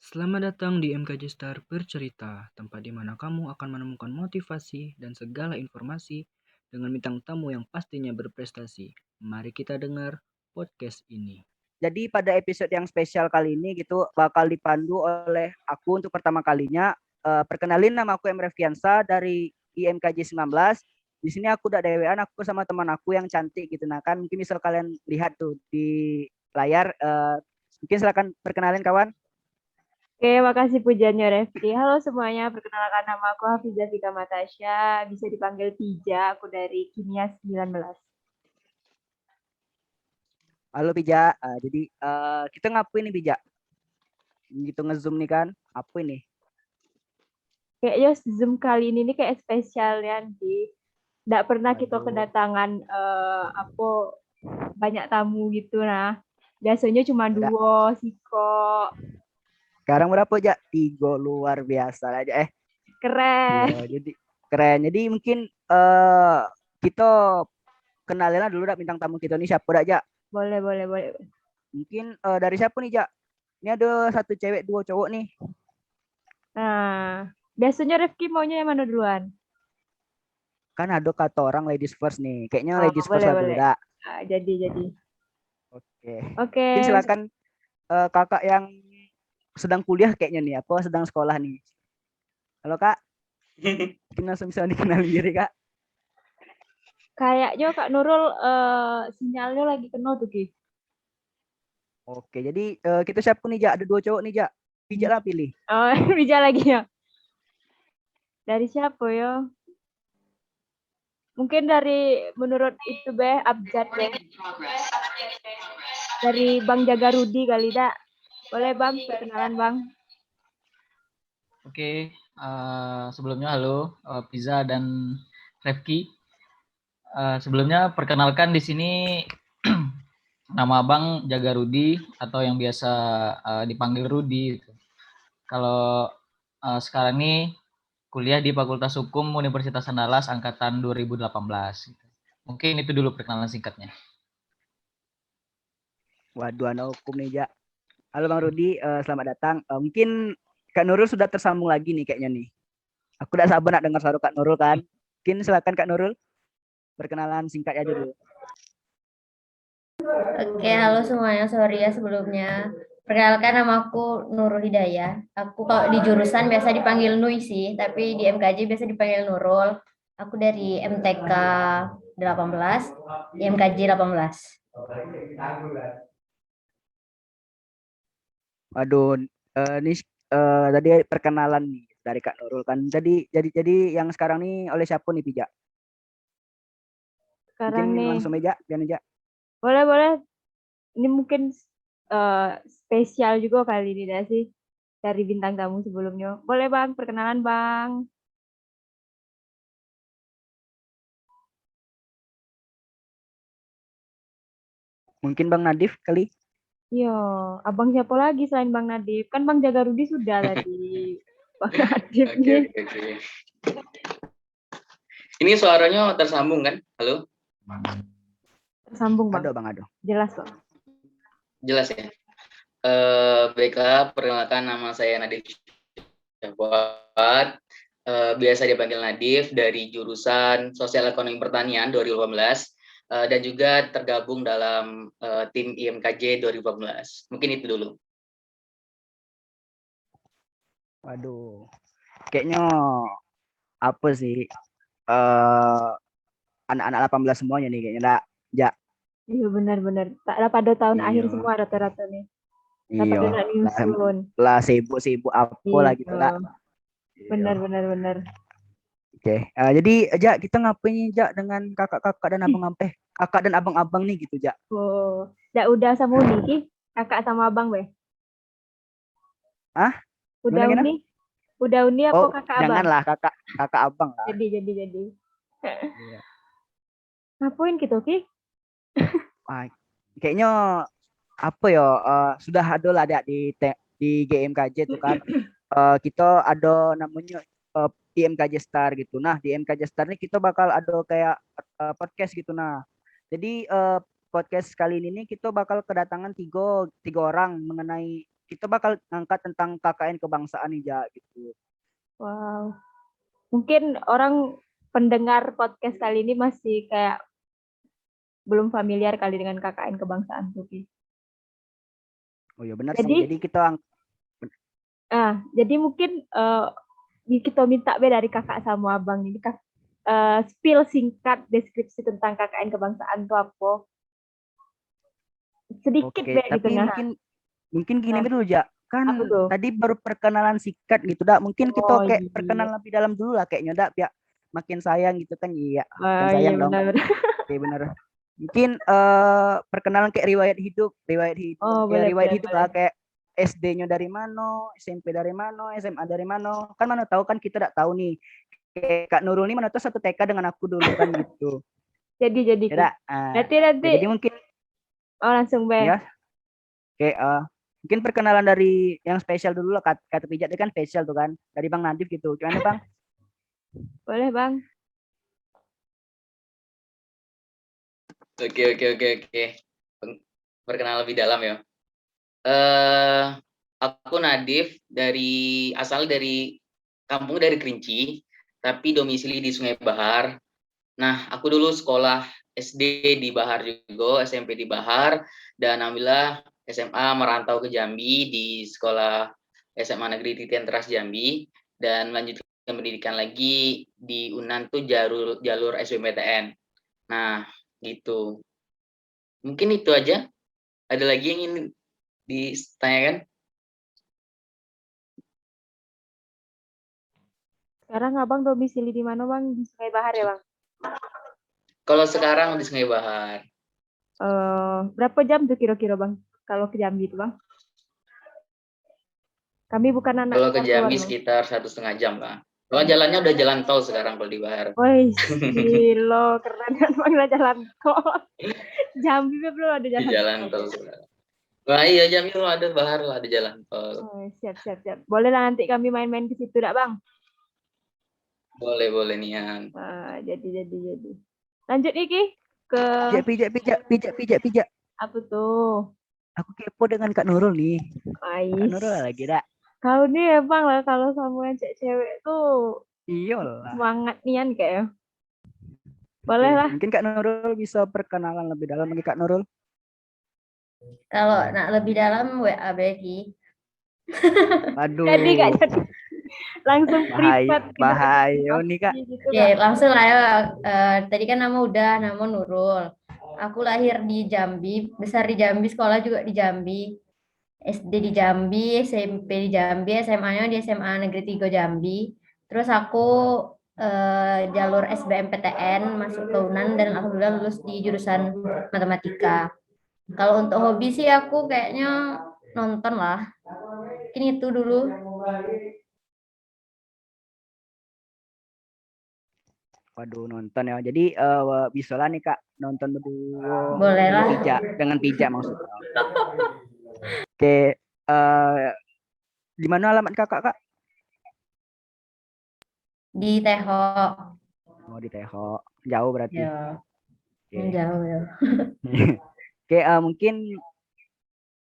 Selamat datang di MKJ Star Bercerita, tempat di mana kamu akan menemukan motivasi dan segala informasi dengan bintang tamu yang pastinya berprestasi. Mari kita dengar podcast ini. Jadi pada episode yang spesial kali ini gitu bakal dipandu oleh aku untuk pertama kalinya. Perkenalin, nama aku Emre Fiansa dari IMKJ 19. Di sini aku udah dewean aku sama teman aku yang cantik gitu. Nah kan mungkin misal kalian lihat tuh di layar. Mungkin silakan perkenalin kawan. Oke, makasih pujiannya Refki. Halo semuanya, perkenalkan nama aku Hafizah Fika Matasya, bisa dipanggil Pija, aku dari Kimia 19. Halo Pija. Jadi kita ngapain nih Pija? Gitu ngezoom nih kan? Apa ini? Kayaknya Zoom kali ini nih kayak spesial ya, di nggak pernah kita Waduh. kedatangan apa banyak tamu gitu nah. Biasanya cuma Ada. duo, Siko. Sekarang berapa aja? Tiga, luar biasa aja. Keren. Iya, jadi keren. Jadi mungkin kita kenalin dulu dah bintang tamu kita nih siapa dah aja. Boleh, boleh, boleh. Mungkin dari siapa nih, Jak? Ini ada satu cewek, dua cowok nih. Nah, biasanya Refki maunya yang mana duluan? Kan ada kata orang ladies first nih. Kayaknya Oh, ladies first boleh, lah dulu, boleh. dak. Nah, jadi. Oke. Oke, Mungkin silakan kakak yang sedang kuliah kayaknya nih, apa sedang sekolah nih. Halo, Kak. Mungkin langsung bisa dikenalin diri, Kak. kayaknya Kak Nurul sinyalnya lagi kena tuh, Ki. Oke, jadi kita siapa nih, Jak? Ada dua cowok nih, Jak. Pijak lah pilih. Oh, Bija lagi ya. Dari siapa ya? Mungkin dari menurut itu Abjad deh. Dari Bang Jaga Rudi kali dak. Boleh Bang, perkenalan Bang. Oke, sebelumnya halo Pizza dan Refki. Sebelumnya perkenalkan di sini nama Abang Jaga Rudi atau yang biasa dipanggil Rudi. Kalau sekarang ini kuliah di Fakultas Hukum Universitas Andalas angkatan 2018. Mungkin itu dulu perkenalan singkatnya. Waduh, anak hukum nih, Jak. Halo Bang Rudi, selamat datang. Mungkin Kak Nurul sudah tersambung lagi nih kayaknya nih. Aku udah sabar nak dengar suara Kak Nurul kan. Mungkin silakan Kak Nurul, perkenalan singkat aja dulu. Oke, halo semuanya. Sorry ya sebelumnya. Perkenalkan nama aku Nurul Hidayah. Aku kalau di jurusan biasa dipanggil Nui sih, tapi di MKJ biasa dipanggil Nurul. Aku dari MTK 18, di MKJ 18. Waduh, ini tadi perkenalan nih dari Kak Nurul kan. Jadi yang sekarang nih oleh siapa nih Pija? Mungkin Sekarang nih. langsung aja, biar aja. Boleh, boleh. Ini mungkin spesial juga kali ini dah sih. Dari bintang tamu sebelumnya. Boleh Bang, perkenalan Bang. Mungkin Bang Nadif kali. Yo, abang siapa lagi selain Bang Nadif? Kan Bang Jaga Rudi sudah tadi. Bang Nadif nih. Oke. Ini suaranya tersambung kan? Halo? Tersambung Bang. Ada Bang, ada. Jelas kok. Jelas ya? Baiklah, perkenalkan nama saya Nadif Syahwat. Biasa dipanggil Nadif dari jurusan Sosial Ekonomi Pertanian 2018 dan juga tergabung dalam tim IMKJ 2018. Mungkin itu dulu. Waduh. Kayaknya apa sih? Anak-anak 18 semuanya nih kayaknya, Dak. Ja. Iya benar-benar. Tak ada pada tahun akhir Iya. semua rata-rata nih. Tak Iya. pada nak nyusun. Lah sibuk-sibuk apa lah gitu, Dak. Benar. Oke, jadi aja kita ngapain aja dengan kakak-kakak dan abang-abang, kakak dan abang-abang nih gitu, Jak. Oh, udah sama Uni, Ki? Kakak sama abang, Beh? Ah? Udah Gimana? Uni? Udah Uni apa Oh, kakak abang? janganlah kakak abang lah. Jadi. Iya. Ngapain gitu, Ki? Kayaknya apa ya? Sudah ada lah di GMKJ tuh kan. Kita ada namanya IMKJ Star gitu. Nah, di IMKJ Star ini kita bakal ada kayak podcast gitu. Nah, jadi podcast kali ini kita bakal kedatangan tiga orang mengenai kita bakal ngangkat tentang KKN kebangsaan nih, Ja, gitu. Wow. Mungkin orang pendengar podcast kali ini masih kayak belum familiar kali dengan KKN kebangsaan tuh. Ki. Oh iya benar sih. Jadi, Jadi kita jadi mungkin kita minta dari kakak sama abang ini spill singkat deskripsi tentang KKN kebangsaan itu apa? Sedikit oke, gitu tapi nah. mungkin gini Nah, dulu, Ja. Kan apa tuh? tadi baru perkenalan singkat gitu, Dak. Mungkin Oh kita kayak iya. perkenalan lebih dalam dulu lah kayaknya, Dak. Biar makin sayang gitu kan. Iya, makin Oh iya sayang dong. benar. Oke, bener. Mungkin perkenalan kayak riwayat hidup, Oh ya boleh riwayat boleh hidup boleh. lah kayak SD-nya dari mana, SMP dari mana, SMA dari mana. Kan mana tahu kan kita tidak tahu nih. Kayak Kak Nurul nih mana tahu satu TK dengan aku dulu kan gitu. Jadi Ya Ki. dak. Nanti Jadi mungkin langsung ya kayak mungkin perkenalan dari yang spesial dulu lah, kata pijat itu kan spesial tuh kan dari Bang Nadif gitu. Gimana Bang? boleh Bang. Oke. Perkenalan lebih dalam ya. Aku Nadif asal dari kampung dari Kerinci, tapi domisili di Sungai Bahar. Nah, aku dulu sekolah SD di Bahar juga, SMP di Bahar, dan alhamdulillah SMA merantau ke Jambi di sekolah SMA Negeri Titian Teras Jambi, dan melanjutkan pendidikan lagi di UNAN tuh jalur SBMPTN. Nah, gitu. Mungkin itu aja. Ada lagi yang ingin ditanyakan? Sekarang Abang domisili di mana Bang? Di Sungai Bahar ya Bang? Kalau sekarang di Sungai Bahar. Berapa jam tuh kira-kira Bang? Kalau ke Jambi itu Bang? Kami bukan anak Kalau ke perantauan Jambi Bang. sekitar 1,5 jam, Pak. Kalau jalannya udah jalan tol sekarang kalau di Bahar. Woi, gila, keren kan Bang lah jalan tol. Jambi belum ada Di jalan jalan tol. tol sekarang. Wah iya, Jambi kalau ada Bahar lah, ada jalan tol. Oh, siap. Boleh lah nanti kami main-main ke situ, dak Bang? Boleh Nian. Jadi. Lanjut Iki ke Pijak. apa tuh? Aku kepo dengan Kak Nurul nih. Kak Ais. Nurul lagi dak. Kau nih emang lah kalau sama yang cewek tuh Iyalah. semangat nian kayak. Oke, Boleh lah. mungkin Kak Nurul bisa perkenalan lebih dalam lagi Kak Nurul. Kalau nak lebih dalam WA Becky. Jadi Kak, Aduh, jadi langsung privat bahaya nih Kak. gitu Oke, Kak. langsung lah ya. Tadi kan nama Nurul. Aku lahir di Jambi, besar di Jambi, sekolah juga di Jambi. SD di Jambi, SMP di Jambi, SMA-nya di SMA Negeri 3 Jambi. Terus aku jalur SBMPTN masuk ke UNAN dan alhamdulillah lulus di jurusan matematika. Kalau untuk hobi sih aku kayaknya nonton lah. Mungkin itu dulu. Waduh, nonton ya. Jadi bisa lah nih Kak nonton berdua Boleh lah. dengan pijak maksudnya. Oke, di mana alamat Kakak Kak? Di Teho. Oh di Teho, jauh berarti. Ya, Oke, jauh ya. Oke mungkin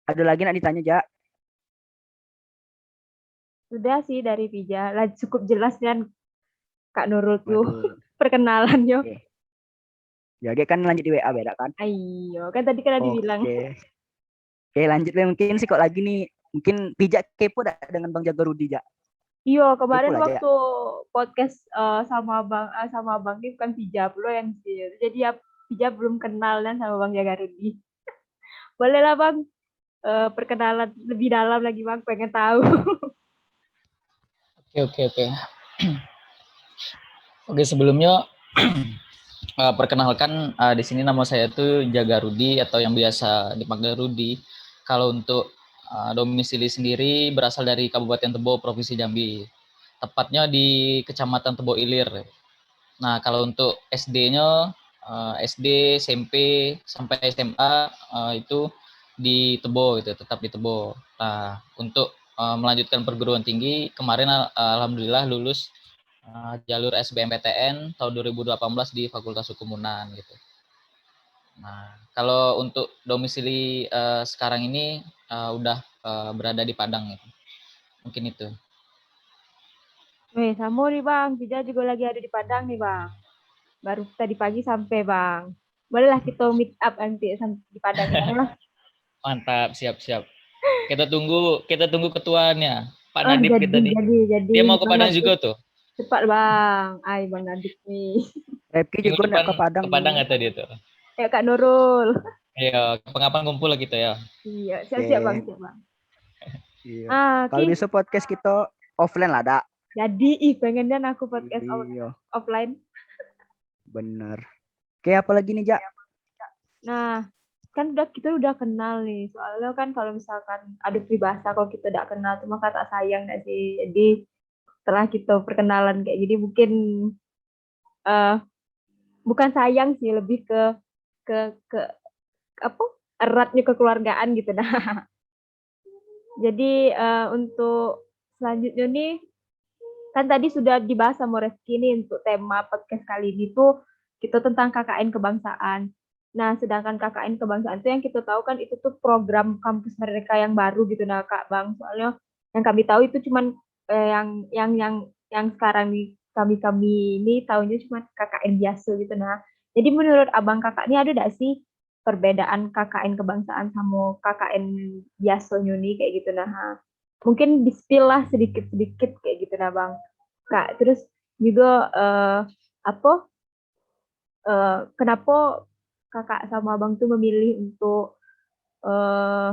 ada lagi nak ditanya Ja. Sudah sih dari Pija. Lah cukup jelas kan Kak Nurul tuh Waduh. perkenalannya. Oke. Ya, oke kan lanjut di WA beda kan? Ayo, kan tadi kan dibilang. Oke, lanjut deh mungkin sih kok lagi nih. Mungkin pijak kepo dah dengan Bang Jaga Rudi Ja. Iya, kemarin Kepo lah, waktu podcast sama Bang ini kan Pija lo yang sih. Jadi ya Pija belum kenal kan sama Bang Jaga Rudi. Boleh lah Bang perkenalan lebih dalam lagi Bang, pengen tahu. Oke. Oke, sebelumnya perkenalkan di sini nama saya tuh Jaga Rudi atau yang biasa dipanggil Rudi. Kalau untuk domisili sendiri berasal dari Kabupaten Tebo, Provinsi Jambi. Tepatnya di Kecamatan Tebo Ilir. Nah, kalau untuk SD-nya SD, SMP sampai SMA itu di Tebo gitu, tetap di Tebo. Nah, untuk melanjutkan perguruan tinggi kemarin alhamdulillah lulus jalur SBMPTN tahun 2018 di Fakultas Hukum UNAN gitu. Nah, kalau untuk domisili sekarang ini udah berada di Padang gitu. Mungkin itu. Sama nih Bang, Pija juga lagi ada di Padang nih Bang. Baru tadi pagi sampai Bang. Bolehlah kita meet up nanti di Padang ya Bang. Mantap, siap-siap. Kita tunggu ketuanya, Pak Oh, Nadib kita nih. jadi Dia mau ke Bang Padang Nadik juga tuh. cepat Bang. Bang Nadik nih. Repki Minggu juga nak depan ke Padang ke Padang nih. kata dia tuh. Ya Kak Nurul. Iya, kapan kumpul lah kita ya. Iya, siap-siap Bang, Oke. siap Bang. Iya. Kalau Oke. bisa podcast kita offline lah, Dak. Jadi, pengen dan aku podcast Iya, offline. bener. Oke, apa lagi nih, Jak? Nah, kan kita udah kenal nih. Soalnya kan kalau misalkan ada peribahasa kalau kita udah kenal cuma kata sayang nggak sih. Jadi setelah kita perkenalan kayak gini mungkin eh bukan sayang sih, lebih ke apa? Eratnya kekeluargaan gitu nah. Jadi untuk selanjutnya nih kan tadi sudah dibahas sama Reski nih untuk tema podcast kali ini tuh kita tentang KKN kebangsaan. Nah, sedangkan KKN kebangsaan itu yang kita tahu kan itu tuh program kampus mereka yang baru gitu nah Kak Bang. Soalnya yang kami tahu itu cuman yang sekarang nih kami ini tahunya cuma KKN biasa gitu nah. Jadi menurut Abang Kakak ini ada nggak sih perbedaan KKN kebangsaan sama KKN biasanya nih kayak gitu nah. Mungkin di-spill lah sedikit-sedikit kayak gitu nah Bang. Kak, terus juga apa kenapa Kakak sama Abang tuh memilih untuk eh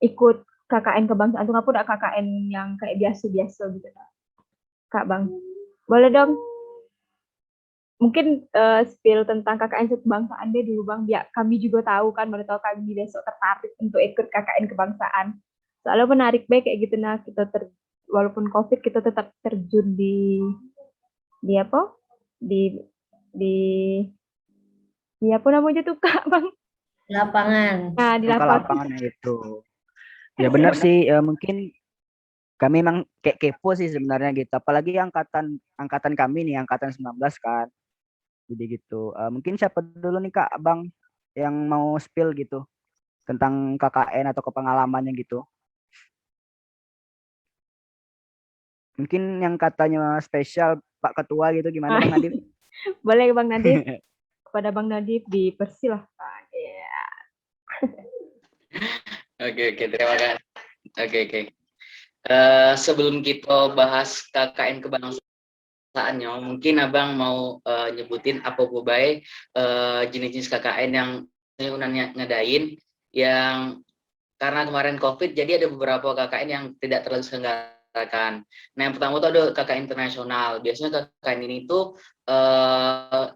ikut KKN kebangsaan tuh kenapa udah KKN yang kayak biasa-biasa gitu nah. Kak Bang. Boleh dong mungkin spill tentang KKN kebangsaan deh dulu Bang biar kami juga tahu kan mana tahu kami besok tertarik untuk ikut KKN kebangsaan. Soalnya menarik baik kayak gitu nah kita walaupun COVID kita tetap terjun di apa di di apa namanya tuh Kak Bang. Lapangan. Nah di Buka lapangan. lapangannya itu. Ya benar sih, mungkin kami emang kayak kepo sih sebenarnya gitu. Apalagi angkatan angkatan kami nih, angkatan 19 kan. Jadi gitu. Mungkin siapa dulu nih Kak, Abang yang mau spill gitu tentang KKN atau kepengalamannya gitu. Mungkin yang katanya spesial Pak Ketua gitu gimana Bang Nadif? Boleh Bang Nadif, kepada Bang Nadif dipersilahkan. Ya. Oke, terima kasih. Oke. Sebelum kita bahas KKN kebangsaannya, mungkin Abang mau nyebutin apa baik jenis-jenis KKN yang Unan ngadain yang karena kemarin COVID, jadi ada beberapa KKN yang tidak terselenggarakan. Nah, yang pertama itu ada KKN internasional. Biasanya KKN ini tuh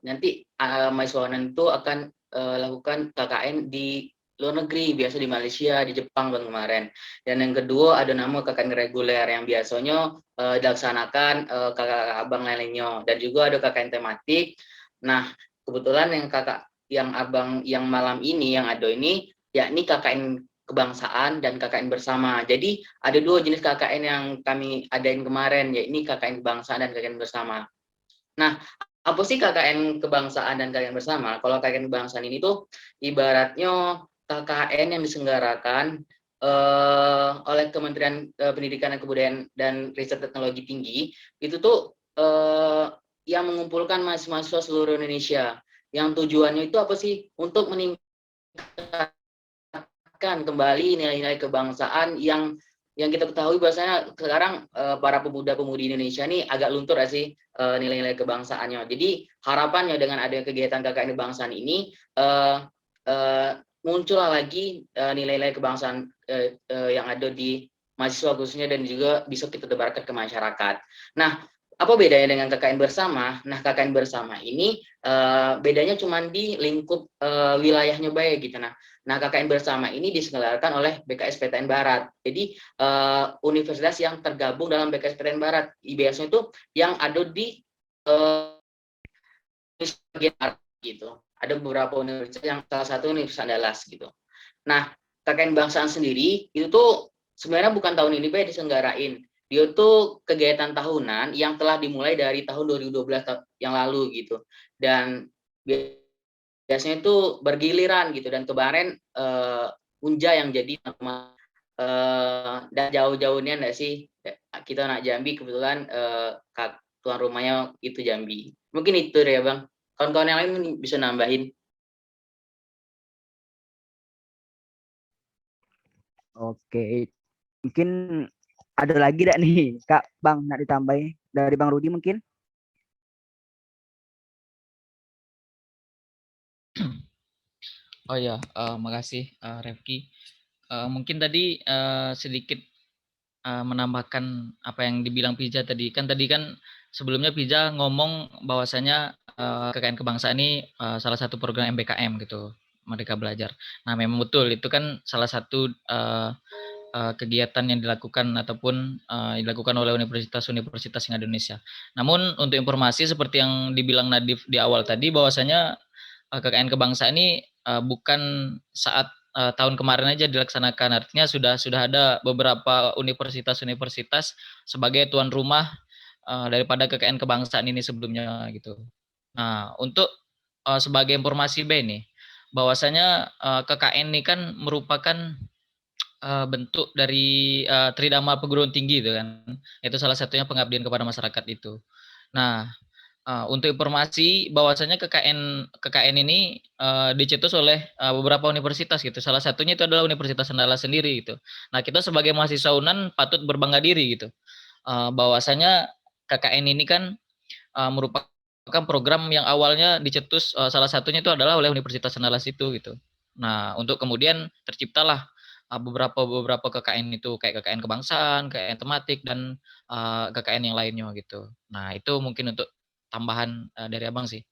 nanti mahasiswa itu akan lakukan KKN di luar negeri, biasa di Malaysia, di Jepang kan kemarin. Dan yang kedua ada nama KKN reguler yang biasanya dilaksanakan kakak abang lainnya. Dan juga ada KKN tematik. Nah, kebetulan yang abang yang malam ini yang ada ini yakni KKN kebangsaan dan KKN bersama. Jadi ada dua jenis KKN yang kami adain kemarin, yaitu KKN kebangsaan dan KKN bersama. Nah, apa sih KKN kebangsaan dan KKN bersama? Kalau KKN kebangsaan ini tuh ibaratnya KKN yang diselenggarakan oleh Kementerian Pendidikan dan Kebudayaan dan Riset Teknologi Tinggi, itu tuh yang mengumpulkan mahasiswa seluruh Indonesia. Yang tujuannya itu apa sih? Untuk meningkatkan kembali nilai-nilai kebangsaan yang kita ketahui bahwasanya sekarang para pemuda-pemudi Indonesia ini agak luntur sih nilai-nilai kebangsaannya. Jadi harapannya dengan adanya kegiatan KKN kebangsaan ini muncul lagi nilai-nilai kebangsaan yang ada di mahasiswa khususnya dan juga bisa kita tebarkan ke masyarakat. Nah, apa bedanya dengan KKN bersama? Nah, KKN bersama ini bedanya cuma di lingkup wilayahnya baik gitu. Nah, KKN bersama ini diselenggarakan oleh BKSPTN Barat. Jadi universitas yang tergabung dalam BKSPTN Barat, IBS-nya itu yang ada di bagian barat gitu. Ada beberapa universitas yang salah satu Universitas Andalas gitu. Nah, KKN kebangsaan sendiri itu tuh sebenarnya bukan tahun ini Pak diselenggarain. Dia tuh kegiatan tahunan yang telah dimulai dari tahun 2012 yang lalu gitu. Dan biasanya itu bergiliran gitu dan kemarin Unja yang jadi dan jauh-jauhnya enggak sih? Kita anak Jambi kebetulan tuan rumahnya itu Jambi. Mungkin itu deh ya Bang. Kawan-kawan yang lain bisa nambahin. Oke, mungkin ada lagi enggak nih Kak Bang nak ditambahin dari Bang Rudi mungkin? Oh ya, makasih Refki. Mungkin tadi sedikit menambahkan apa yang dibilang Pija tadi. Kan tadi kan sebelumnya Pija ngomong bahwasanya KKN Kebangsaan ini salah satu program MBKM gitu, Merdeka Belajar. Nah, memang betul itu kan salah satu kegiatan yang dilakukan ataupun dilakukan oleh universitas-universitas yang ada di Indonesia. Namun untuk informasi seperti yang dibilang Nadif di awal tadi bahwasanya KKN Kebangsaan ini bukan saat tahun kemarin aja dilaksanakan, artinya sudah ada beberapa universitas-universitas sebagai tuan rumah daripada KKN Kebangsaan ini sebelumnya gitu. Nah, untuk sebagai informasi B nih, bahwasanya KKN ini kan merupakan bentuk dari Tridharma Perguruan Tinggi itu kan, itu salah satunya pengabdian kepada masyarakat itu. Nah, untuk informasi bahwasanya KKN ini dicetus oleh beberapa universitas gitu. Salah satunya itu adalah Universitas Andalas sendiri gitu. Nah, kita sebagai mahasiswa UNAN patut berbangga diri gitu. Bahwasanya KKN ini kan merupakan program yang awalnya dicetus salah satunya itu adalah oleh Universitas Andalas itu gitu. Nah, untuk kemudian terciptalah beberapa KKN itu kayak KKN Kebangsaan, KKN Tematik dan KKN yang lainnya gitu. Nah, itu mungkin untuk tambahan dari Abang sih.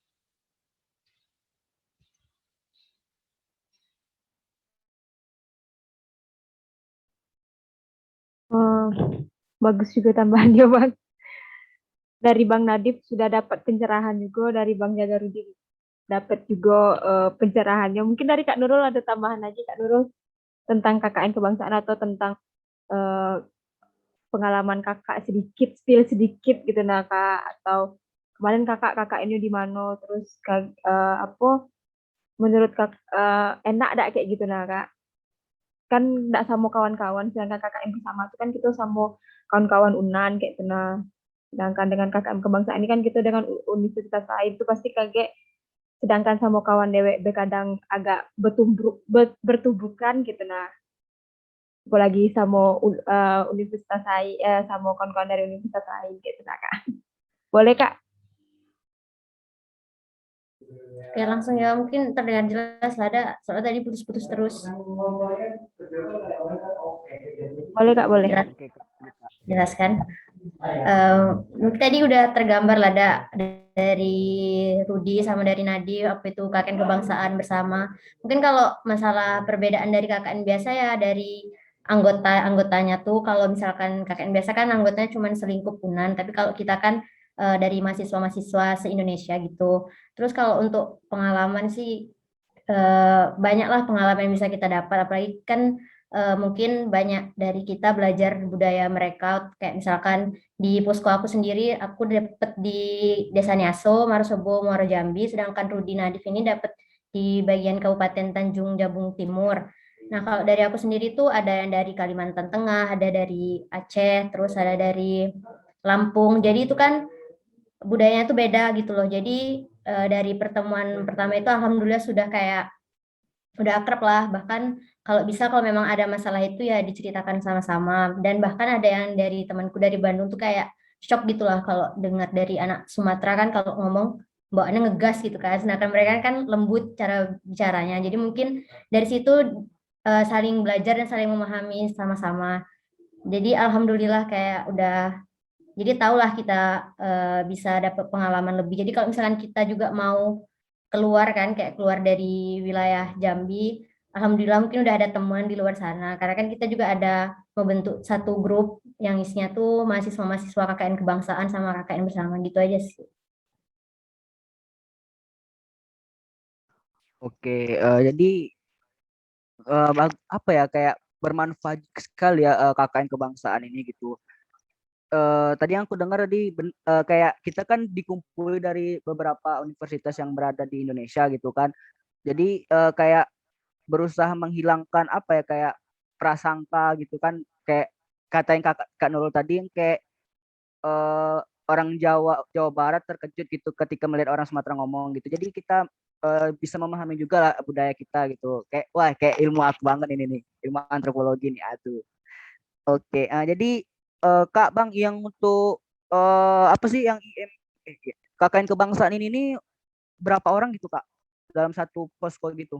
Oh, bagus juga tambahannya Bang. Dari Bang Nadif sudah dapat pencerahan juga, dari Bang Jagarudi dapat juga pencerahannya. Mungkin dari Kak Nurul ada tambahan lagi Kak Nurul tentang KKN kebangsaan atau tentang eh, pengalaman kakak sedikit, spill sedikit gitu nah Kak, atau kemarin kakak ini di mana, terus apa menurut Kak enak dak kayak gitu nah Kak. Kan enggak sama kawan-kawan, sedangkan KKN bersama itu kan kita sama kawan-kawan UNAN kayak gitu nah. Sedangkan dengan KKN kebangsaan ini kan kita dengan universitas lain itu pasti kaget, sedangkan sama kawan dewek kadang agak bertumbukan gitu nah. Apalagi sama universitas lain, sama kawan-kawan dari universitas lain gitu nah Kak. Boleh Kak? Oke, langsung ya, mungkin terdengar jelas lah, ada soalnya tadi putus-putus terus. Boleh Kak, boleh. Jelas, Oke Kak. jelaskan. Mungkin tadi udah tergambar lah dari Rudi sama dari Nadif apa itu KKN kebangsaan bersama. Mungkin kalau masalah perbedaan dari KKN biasa ya dari anggotanya tuh, kalau misalkan KKN biasa kan anggotanya cuma selingkup UNAN, tapi kalau kita kan dari mahasiswa-mahasiswa se-Indonesia gitu. Terus kalau untuk pengalaman sih banyaklah pengalaman yang bisa kita dapat, apalagi kan mungkin banyak dari kita belajar budaya mereka, kayak misalkan di posko aku sendiri aku dapet di Desa Niaso, Marosobo, Muaro Jambi, sedangkan Rudi Nadif ini dapet di bagian Kabupaten Tanjung Jabung Timur. Nah, kalau dari aku sendiri tuh ada yang dari Kalimantan Tengah, ada dari Aceh, terus ada dari Lampung. Jadi itu kan budayanya tuh beda gitu loh. Jadi dari pertemuan pertama itu alhamdulillah sudah kayak udah akrab lah. Bahkan kalau bisa kalau memang ada masalah itu ya diceritakan sama-sama. Dan bahkan ada yang dari temanku dari Bandung tuh kayak shock gitu lah kalau dengar dari anak Sumatera kan kalau ngomong bawaannya ngegas gitu kan. Sedangkan mereka kan lembut cara bicaranya. Jadi mungkin dari situ saling belajar dan saling memahami sama-sama. Jadi alhamdulillah kayak udah jadi tahulah kita bisa dapat pengalaman lebih. Jadi kalau misalkan kita juga mau keluar kan, kayak keluar dari wilayah Jambi, alhamdulillah mungkin udah ada teman di luar sana. Karena kan kita juga ada membentuk satu grup yang isinya tuh mahasiswa-mahasiswa KKN kebangsaan sama KKN bersama gitu aja sih. Oke, jadi apa ya kayak bermanfaat sekali ya KKN kebangsaan ini gitu. Tadi yang aku dengar tadi kayak kita kan dikumpuli dari beberapa universitas yang berada di Indonesia gitu kan. Jadi kayak berusaha menghilangkan apa ya kayak prasangka gitu kan, kayak kata yang Kak Nurul tadi yang kayak orang Jawa Barat terkejut gitu ketika melihat orang Sumatera ngomong gitu. Jadi kita bisa memahami juga lah budaya kita gitu. Kayak wah kayak ilmu aku banget ini nih, ilmu antropologi nih. Aduh. Oke, jadi Kak Bang yang untuk apa sih yang KKN kebangsaan ini nih berapa orang gitu Kak dalam satu posko gitu?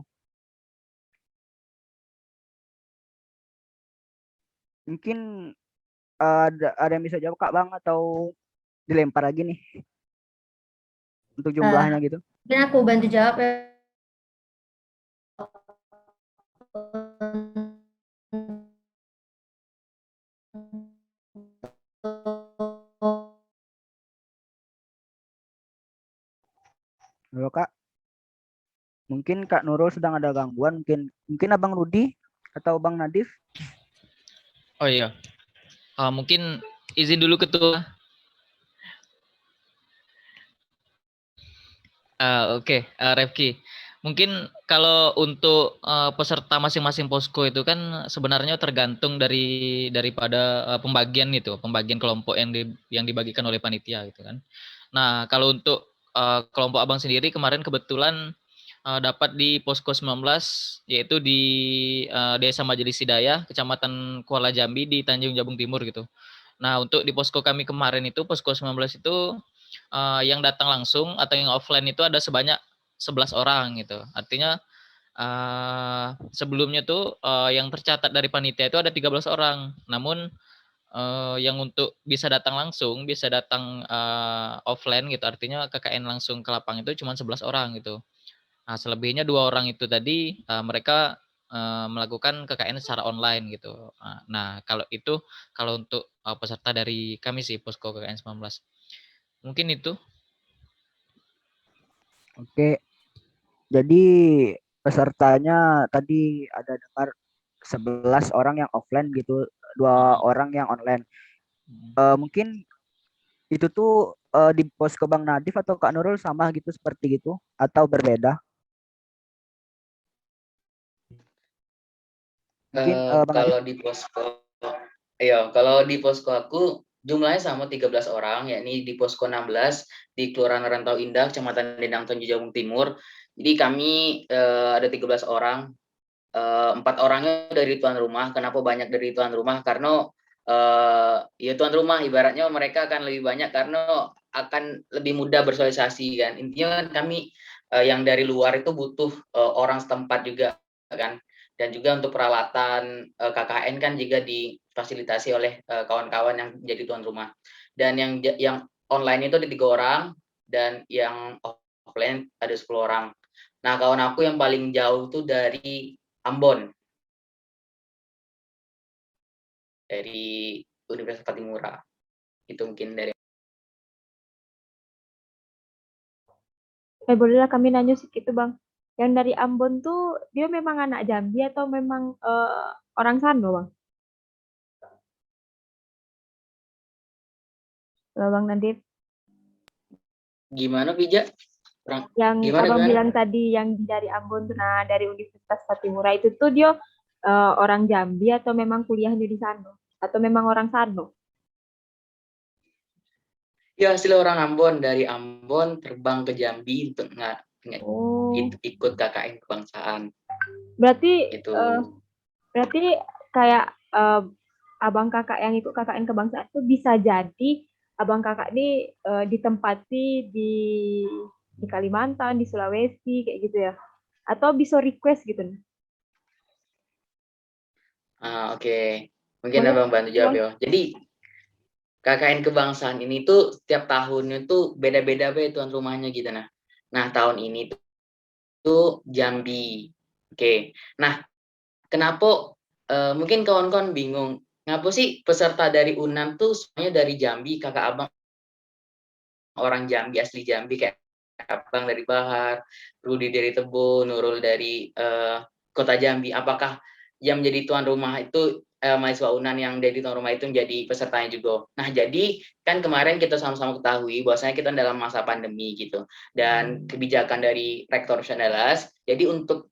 Mungkin ada yang bisa jawab Kak Bang atau dilempar lagi nih untuk Eh, jumlahnya gitu? Mungkin aku bantu jawab ya. Halo Kak, mungkin Kak Nurul sedang ada gangguan, mungkin mungkin Abang Rudi atau Bang Nadif. Oh iya, mungkin izin dulu ketua. Oke, Refki. Mungkin kalau untuk peserta masing-masing posko itu kan sebenarnya tergantung daripada pembagian gitu, pembagian kelompok yang dibagikan oleh panitia gitu kan. Nah, kalau untuk kelompok Abang sendiri kemarin kebetulan dapat di posko 19 yaitu di Desa Majelis Hidayah, Kecamatan Kuala Jambi di Tanjung Jabung Timur gitu. Nah, untuk di posko kami kemarin itu posko 19 itu yang datang langsung atau yang offline itu ada sebanyak 11 orang gitu. Artinya sebelumnya tuh yang tercatat dari panitia itu ada 13 orang. Namun yang untuk bisa datang langsung, bisa datang offline gitu. Artinya KKN langsung ke lapang itu cuma 11 orang gitu. Nah, selebihnya 2 orang itu tadi mereka melakukan KKN secara online gitu. Nah, kalau untuk peserta dari kami sih posko KKN 19. Mungkin itu. Oke, jadi pesertanya tadi ada dengar 11 orang yang offline gitu, 2 orang yang online. Mungkin itu tuh di posko Bang Nadif atau Kak Nurul sama gitu seperti gitu atau berbeda? Mungkin Bang Nadif. Kalau di posko, iya, kalau di posko aku jumlahnya sama 13 orang, yakni di posko 16 di Kelurahan Rantau Indah, Kecamatan Dendang Tanjung Jabung Timur. Jadi kami ada 13 orang, 4 orangnya dari tuan rumah. Kenapa banyak dari tuan rumah? Karena ya tuan rumah ibaratnya mereka akan lebih banyak karena akan lebih mudah bersosialisasi kan. Intinya kan kami yang dari luar itu butuh orang setempat juga kan. Dan juga untuk peralatan KKN kan juga difasilitasi oleh kawan-kawan yang jadi tuan rumah. Dan yang online itu ada 3 orang dan yang offline ada 10 orang. Nah, kawan aku yang paling jauh tuh dari Ambon, dari Universitas Patimura. Itu mungkin dari. Bolehlah kami nanya sedikit tuh Bang. Yang dari Ambon tuh dia memang anak Jambi atau memang orang Sando Bang? Kalau Bang Nadif. Gimana, Pija? Yang Abang bilang tadi yang dari Ambon tuh, nah dari Universitas Patimura itu tuh dia orang Jambi atau memang kuliahnya di Sando? Atau memang orang Sando? Ya, hasil orang Ambon. Dari Ambon terbang ke Jambi untuk ikut KKN kebangsaan. Berarti Gitu. berarti kayak abang kakak yang ikut KKN kebangsaan itu bisa jadi abang kakak ini ditempati di Kalimantan, di Sulawesi kayak gitu ya? Atau bisa request gitu nih? Oke. Mungkin Boleh, Abang bantu jawab ya. Jadi KKN kebangsaan ini tuh setiap tahunnya tuh beda-beda tuan rumahnya gitu nah tahun ini tuh Jambi. Oke. Nah, kenapa mungkin kawan-kawan bingung ngapa sih peserta dari UNAM tuh semuanya dari Jambi, kakak abang orang Jambi, asli Jambi, kayak abang dari Bahar, Rudi dari Tebo, Nurul dari kota Jambi. Apakah yang menjadi tuan rumah itu mahasiswa UNAN yang jadi tuan rumah itu menjadi pesertanya juga? Nah, jadi kan kemarin kita sama-sama ketahui bahwasanya kita dalam masa pandemi gitu, dan kebijakan dari Rektor Sandalas, jadi untuk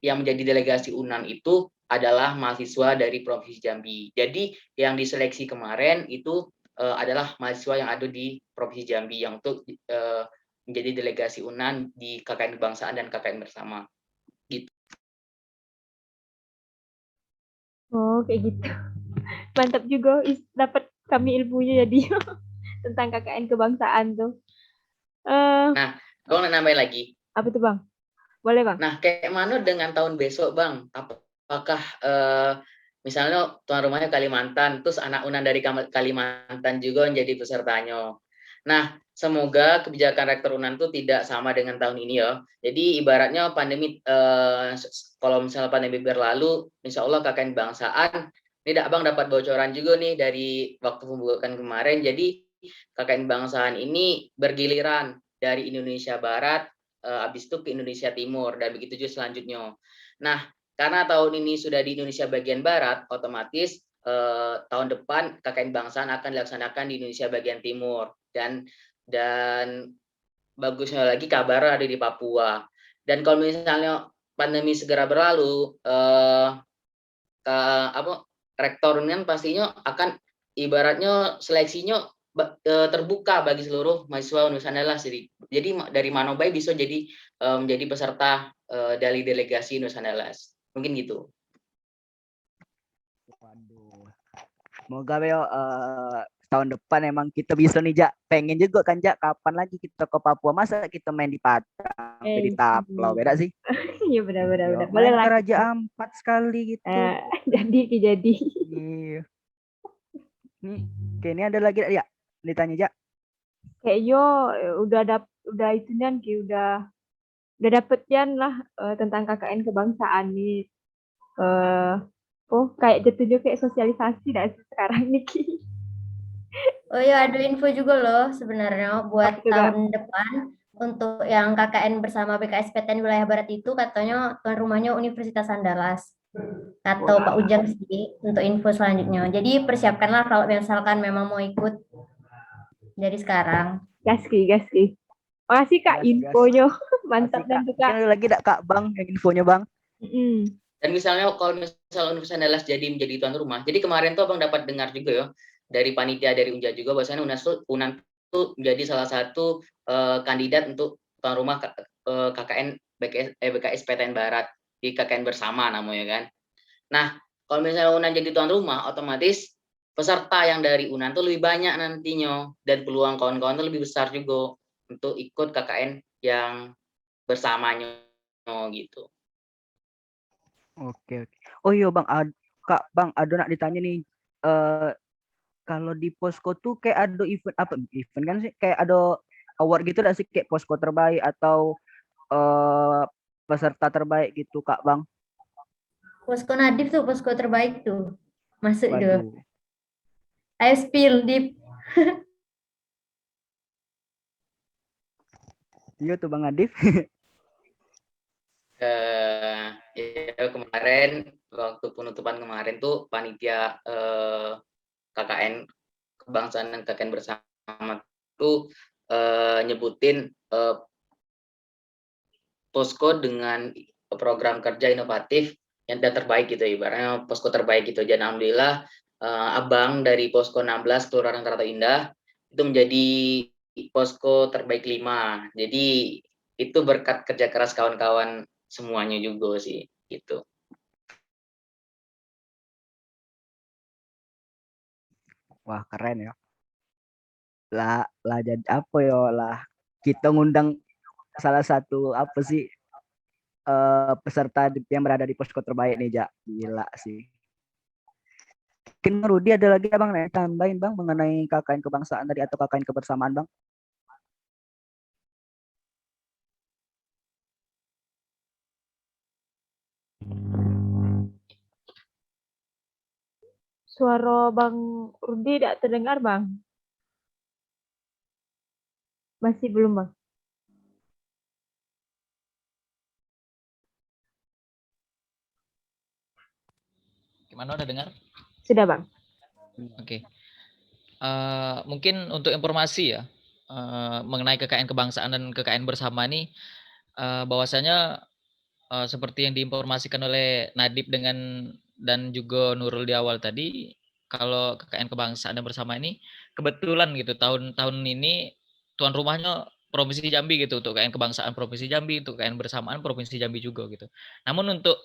yang menjadi delegasi UNAN itu adalah mahasiswa dari Provinsi Jambi. Jadi yang diseleksi kemarin itu adalah mahasiswa yang ada di Provinsi Jambi yang untuk menjadi delegasi UNAN di KKN Kebangsaan dan KKN Bersama. Gitu. Oh, kayak gitu. Mantap juga dapat kami ilmunya jadi tentang KKN kebangsaan tuh. Nah, kalau nambahin lagi. Apa tuh Bang? Boleh Bang? Nah, kayak mana dengan tahun besok Bang? Apakah misalnya tuan rumahnya Kalimantan, terus anak UNAN dari Kalimantan juga menjadi pesertanya. Nah, semoga kebijakan Rektor UNAN itu tidak sama dengan tahun ini ya. Jadi ibaratnya pandemi, kalau misalnya pandemi berlalu, insya Allah KKN Kebangsaan, ini Abang dapat bocoran juga nih dari waktu pembukaan kemarin. Jadi KKN Kebangsaan ini bergiliran dari Indonesia Barat, habis itu ke Indonesia Timur, dan begitu juga selanjutnya. Nah, karena tahun ini sudah di Indonesia bagian Barat, otomatis tahun depan KKN Kebangsaan akan dilaksanakan di Indonesia bagian Timur, dan bagusnya lagi kabar ada di Papua. Dan kalau misalnya pandemi segera berlalu, rektor kan pastinya akan ibaratnya seleksinya terbuka bagi seluruh mahasiswa Universitas Andalas. Jadi dari Manobai bisa jadi menjadi peserta dari delegasi Universitas Andalas. Mungkin gitu. Waduh. Semoga Beo tahun depan emang kita bisa nih Jak. Pengen juga kan Jak, kapan lagi kita ke Papua? Masa kita main di Padang, di Taplau, beda sih. Iya benar-benar. Boleh Main lah. ke Raja Ampat sekali gitu. Jadi. Iya. Nih, kayaknya ada lagi ya? Ditanya Jak. Kayak yo udah itu kan udah dapet Yan lah tentang KKN kebangsaan nih. Kayak jatuhnya kayak sosialisasi dah sekarang nih Ki. Oh ya, ada info juga loh sebenarnya buat Apa tuh, Kak? tahun depan untuk yang KKN bersama BKSPTN wilayah Barat itu katanya tuan rumahnya Universitas Andalas. Atau Pak Ujang sih untuk info selanjutnya. Jadi persiapkanlah kalau misalkan memang mau ikut dari sekarang. Gaski. Makasih Kak Gas. infonya. Mantap Masih, dan Kak. suka. Mungkin ada lagi Kak Bang yang infonya Bang. Dan misalnya kalau misalnya Universitas Andalas jadi menjadi tuan rumah, jadi kemarin tuh Abang dapat dengar juga ya dari panitia dari Unja juga bahwasanya UNAN tuh menjadi salah satu kandidat untuk tuan rumah KKN BKSPTN Barat di KKN Bersama namanya kan. Nah, kalau misalnya UNAN jadi tuan rumah, otomatis peserta yang dari UNAN tuh lebih banyak nantinya, dan peluang kawan-kawan tuh lebih besar juga untuk ikut KKN yang bersamanya gitu. Oke. Oh iya Bang, Kak Bang, ada nak ditanya nih. Kalau di Posko tuh kayak ada event kan sih, kayak ada award gitu dah sih, kayak Posko terbaik atau peserta terbaik gitu Kak Bang. Posko Nadif tuh posko terbaik tuh. Masuk dulu. Waduh. Ayo spill Dip. Iya tuh Bang Adif. Ya, kemarin waktu penutupan kemarin tuh panitia KKN Kebangsaan dan KKN Bersama tuh nyebutin posko dengan program kerja inovatif yang terbaik gitu, ibaratnya posko terbaik gitu. Dan alhamdulillah Abang dari posko 16 Kelurahan Karata Indah itu menjadi posko terbaik 5. Jadi itu berkat kerja keras kawan-kawan semuanya juga sih gitu. Wah, keren ya. Lah jadi apa ya lah, kita ngundang salah satu apa sih peserta yang berada di posko terbaik nih Jak. Gila sih. Mungkin Rudi ada lagi Bang nih tambahin Bang mengenai KKN kebangsaan tadi atau KKN kebersamaan Bang. Suara Bang Rudi tidak terdengar Bang. Masih belum Bang. Gimana, udah dengar? Sudah Bang. Oke. Mungkin untuk informasi ya mengenai KKN kebangsaan dan KKN bersama ini, bahwasanya seperti yang diinformasikan oleh Nadib dan juga Nurul di awal tadi, kalau KKN kebangsaan dan bersama ini kebetulan gitu tahun ini tuan rumahnya Provinsi Jambi gitu, untuk KKN kebangsaan Provinsi Jambi, untuk KKN bersamaan Provinsi Jambi juga gitu. Namun untuk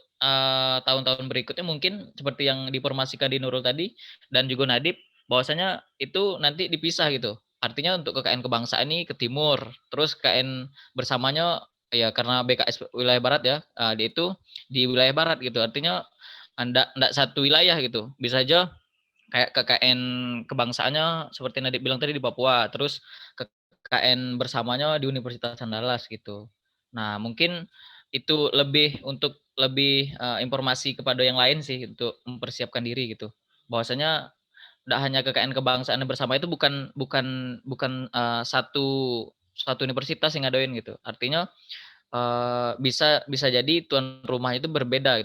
tahun-tahun berikutnya mungkin seperti yang diinformasikan di Nurul tadi dan juga Nadib, bahwasanya itu nanti dipisah gitu. Artinya untuk KKN kebangsaan ini ke timur, terus KKN bersamanya ya karena BKS wilayah barat ya, dia itu di wilayah barat gitu. Artinya enggak satu wilayah gitu. Bisa aja kayak KKN kebangsaannya seperti Nadib bilang tadi di Papua, terus KKN bersamanya di Universitas Andalas gitu. Nah, mungkin itu lebih informasi kepada yang lain sih untuk mempersiapkan diri gitu. Bahwasanya enggak hanya KKN kebangsaan bersama itu bukan bukan bukan satu universitas yang ngadain gitu. Artinya bisa jadi tuan rumah itu berbeda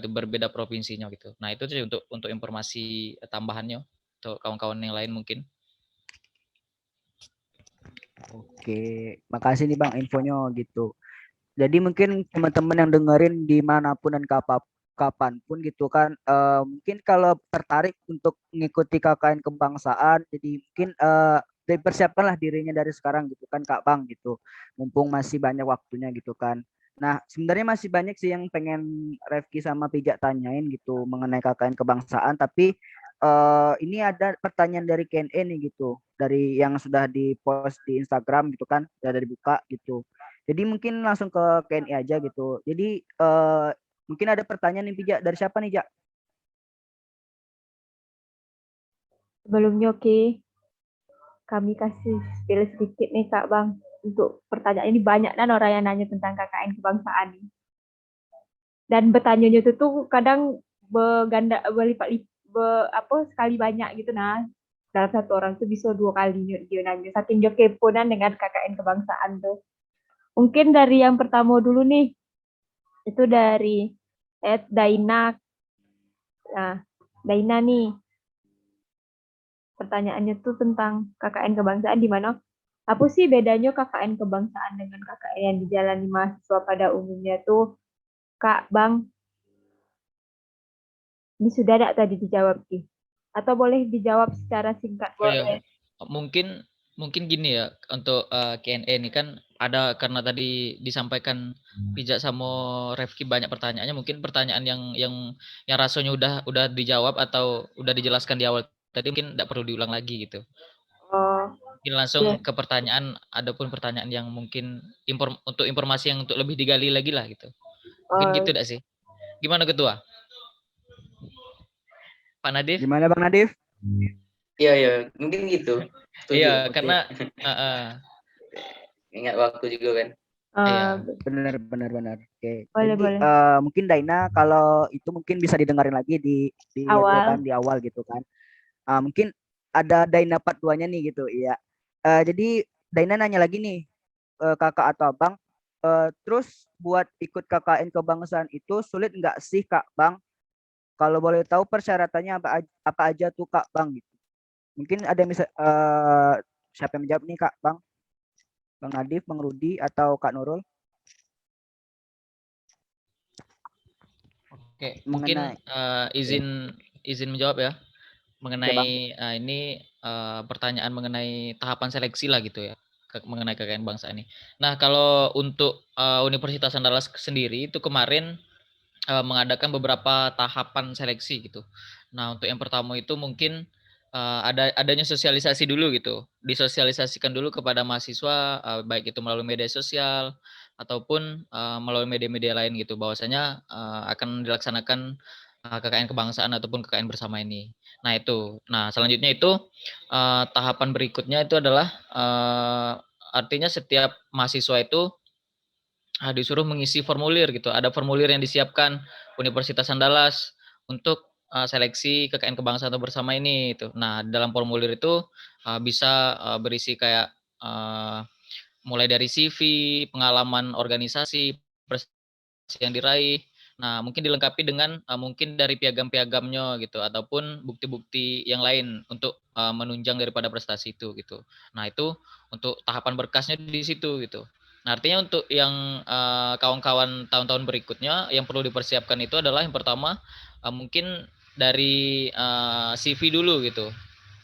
provinsinya gitu. Nah, itu sih untuk informasi tambahannya untuk kawan-kawan yang lain mungkin. Oke, makasih nih Bang infonya gitu. Jadi mungkin teman-teman yang dengerin dimanapun dan kapanpun gitu kan, mungkin kalau tertarik untuk mengikuti KKN kebangsaan, jadi mungkin dipersiapkanlah dirinya dari sekarang gitu kan Kak Bang gitu, mumpung masih banyak waktunya gitu kan. Nah sebenarnya masih banyak sih yang pengen Refki sama Pijak tanyain gitu mengenai KKN kebangsaan, tapi ini ada pertanyaan dari KNE nih gitu, dari yang sudah di-post di Instagram gitu kan, sudah dibuka gitu. Jadi mungkin langsung ke KNI aja gitu. Jadi mungkin ada pertanyaan nih Pijak, dari siapa nih Jak? Sebelumnya oke, kami kasih spill sedikit nih Kak Bang. Untuk pertanyaan ini banyak dan orang yang nanya tentang KKN kebangsaan nih. Dan bertanyanya itu tuh kadang berganda sekali banyak gitu nah. Dalam satu orang tuh bisa 2 kali dia nanya. Saking dia keponan dengan KKN kebangsaan tuh. Mungkin dari yang pertama dulu nih. Itu dari Daina. Nah, Daina nih. Pertanyaannya tuh tentang KKN kebangsaan di mana apa sih bedanya KKN kebangsaan dengan KKN yang dijalani mahasiswa pada umumnya tuh, Kak Bang? Ini sudah ada tadi dijawab sih. Atau boleh dijawab secara singkat Oh ya, boleh. mungkin mungkin gini ya untuk Q&A ini kan ada karena tadi disampaikan Pijak sama Refki banyak pertanyaannya, mungkin pertanyaan yang rasanya udah dijawab atau udah dijelaskan di awal tadi mungkin tidak perlu diulang lagi gitu. Oh, Mungkin langsung iya. ke pertanyaan, adapun pertanyaan yang mungkin untuk informasi yang untuk lebih digali lagi lah gitu. Mungkin Oh, gitu tidak sih? Gimana Ketua? Pak Nadif? Gimana Bang Nadif? Iya, ya, mungkin gitu. Iya, Setuju. Oke. karena Ingat waktu juga kan. eh, iya. Benar. Oke. boleh Jadi boleh. mungkin Daina kalau itu mungkin bisa didengarin lagi di itu kan Awal. di awal gitu kan. Mungkin ada Daina part 2-nya nih gitu. Iya. Jadi Daina nanya lagi nih, Kakak atau Abang, terus buat ikut KKN kebangsaan itu sulit nggak sih Kak Bang? Kalau boleh tahu persyaratannya apa aja tuh Kak Bang gitu. Mungkin ada yang bisa siapa yang menjawab nih Kak Bang? Bang Nadif, Bang Rudi atau Kak Nurul? Oke, mungkin Mengenai izin menjawab ya ya Bang. mengenai ini pertanyaan mengenai tahapan seleksi lah gitu ya mengenai KKN bangsa ini. Nah, kalau untuk Universitas Andalas sendiri itu kemarin mengadakan beberapa tahapan seleksi gitu. Nah, untuk yang pertama itu mungkin adanya sosialisasi dulu gitu. Disosialisasikan dulu kepada mahasiswa baik itu melalui media sosial ataupun melalui media-media lain gitu bahwasanya akan dilaksanakan KKN kebangsaan ataupun KKN bersama ini. Nah, itu. Nah, selanjutnya itu tahapan berikutnya itu adalah artinya setiap mahasiswa itu disuruh mengisi formulir gitu. Ada formulir yang disiapkan Universitas Andalas untuk seleksi KKN kebangsaan atau bersama ini itu. Nah, dalam formulir itu bisa berisi kayak mulai dari CV, pengalaman organisasi, prestasi yang diraih. Nah, mungkin dilengkapi dengan mungkin dari piagam-piagamnya gitu ataupun bukti-bukti yang lain untuk menunjang daripada prestasi itu gitu. Nah, itu untuk tahapan berkasnya di situ gitu. Nah, artinya untuk yang kawan-kawan tahun-tahun berikutnya yang perlu dipersiapkan itu adalah yang pertama mungkin dari CV dulu gitu.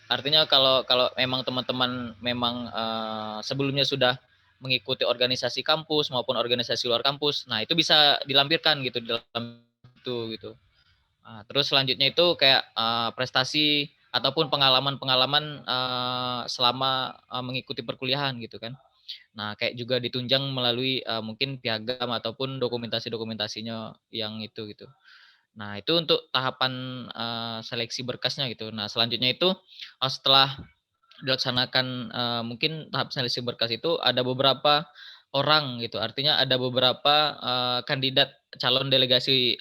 Artinya kalau memang teman-teman memang sebelumnya sudah mengikuti organisasi kampus maupun organisasi luar kampus, nah itu bisa dilampirkan gitu di dalam itu gitu. Nah, terus selanjutnya itu kayak prestasi ataupun pengalaman-pengalaman selama mengikuti perkuliahan gitu kan. Nah, kayak juga ditunjang melalui mungkin piagam ataupun dokumentasi-dokumentasinya yang itu gitu. Nah, itu untuk tahapan seleksi berkasnya gitu. Nah, selanjutnya itu setelah dilaksanakan mungkin tahap seleksi berkas itu ada beberapa orang gitu. Artinya ada beberapa kandidat calon delegasi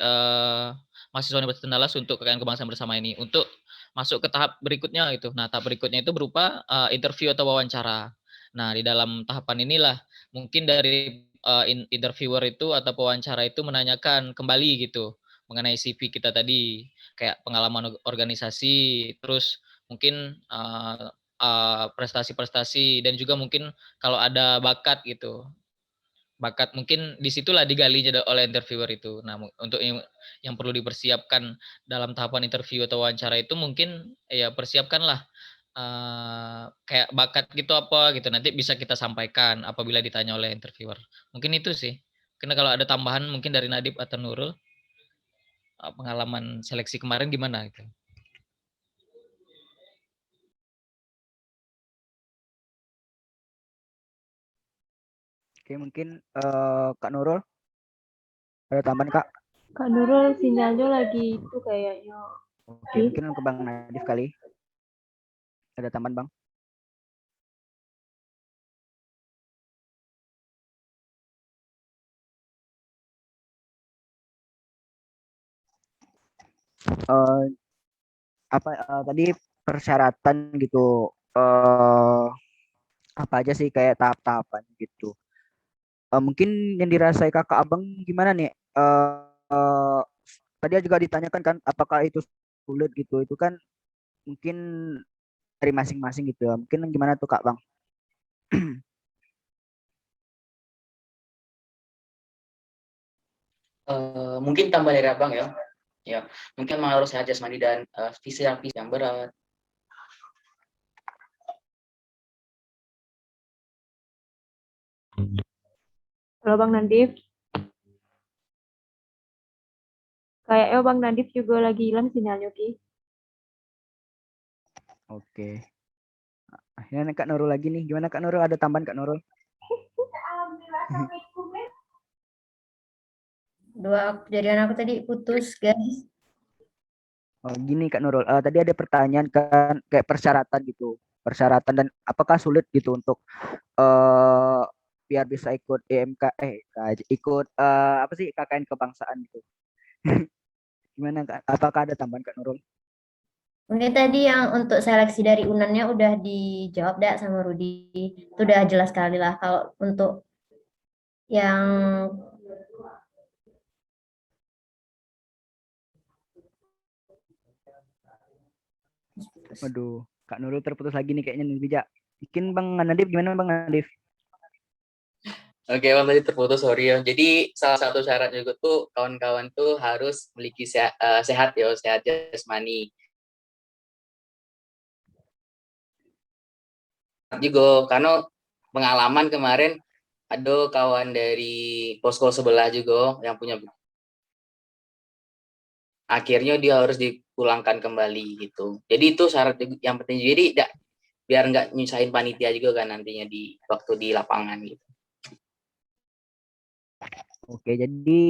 mahasiswa Universitas Andalas untuk KKN Kebangsaan Bersama ini untuk masuk ke tahap berikutnya gitu. Nah, tahap berikutnya itu berupa interview atau wawancara. Nah, di dalam tahapan inilah mungkin dari interviewer itu atau pewawancara itu menanyakan kembali gitu mengenai CV kita tadi, kayak pengalaman organisasi, terus mungkin prestasi-prestasi dan juga mungkin kalau ada bakat gitu. Bakat mungkin disitulah digalinya oleh interviewer itu. Nah, untuk yang perlu dipersiapkan dalam tahapan interview atau wawancara itu mungkin ya persiapkanlah kayak bakat gitu apa gitu. Nanti bisa kita sampaikan apabila ditanya oleh interviewer. Mungkin itu sih. Karena kalau ada tambahan mungkin dari Nadib atau Nurul, pengalaman seleksi kemarin gimana gitu. Oke, mungkin Kak Nurul ada tambahan Kak? Kak Nurul sinyalnya lagi itu kayaknya. Oke, mungkin ke Bang Nadif kali. Ada tambahan Bang? Eh, tadi persyaratan gitu. Apa aja sih kayak tahap-tahapan gitu. Mungkin yang dirasai kakak abang gimana nih? Eh, Tadi juga ditanyakan kan apakah itu sulit gitu. Itu kan mungkin dari masing-masing gitu ya. Mungkin gimana tuh Kak Bang? Mungkin tambah dari abang ya. Ya, mungkin memang harus sehat jasmani dan fisik yang berat. Kalau Bang Nandif, kayaknya Bang Nandif juga lagi hilang sinyalnya, Ki. Oke. Akhirnya Kak Nurul lagi nih. Gimana Kak Nurul? Ada tambahan Kak Nurul? Jaringan aku tadi putus, guys. Oh, gini Kak Nurul. Tadi ada pertanyaan kan kayak persyaratan gitu. Persyaratan dan apakah sulit gitu untuk eh biar bisa ikut EMK ikut apa sih KKN kebangsaan gitu. Gimana Kak? Apakah ada tambahan Kak Nurul? Mungkin tadi yang untuk seleksi dari UNAN-nya udah dijawab dah sama Rudi. Itu udah jelas sekali lah. Kalau untuk yang Waduh, Kak Nurul terputus lagi nih kayaknya nih bijak. Bikin Bang Nadif gimana Bang Nadif? Oke, bang tadi terputus, sorry ya. Jadi salah satu syarat juga tuh kawan-kawan tuh harus memiliki sehat ya, sehat jasmani. Juga karena pengalaman kemarin ada kawan dari posko sebelah juga yang punya akhirnya dia harus dipulangkan kembali gitu. Jadi itu syarat yang penting. Jadi biar nggak nyusahin panitia juga kan nantinya di waktu di lapangan gitu. Oke, jadi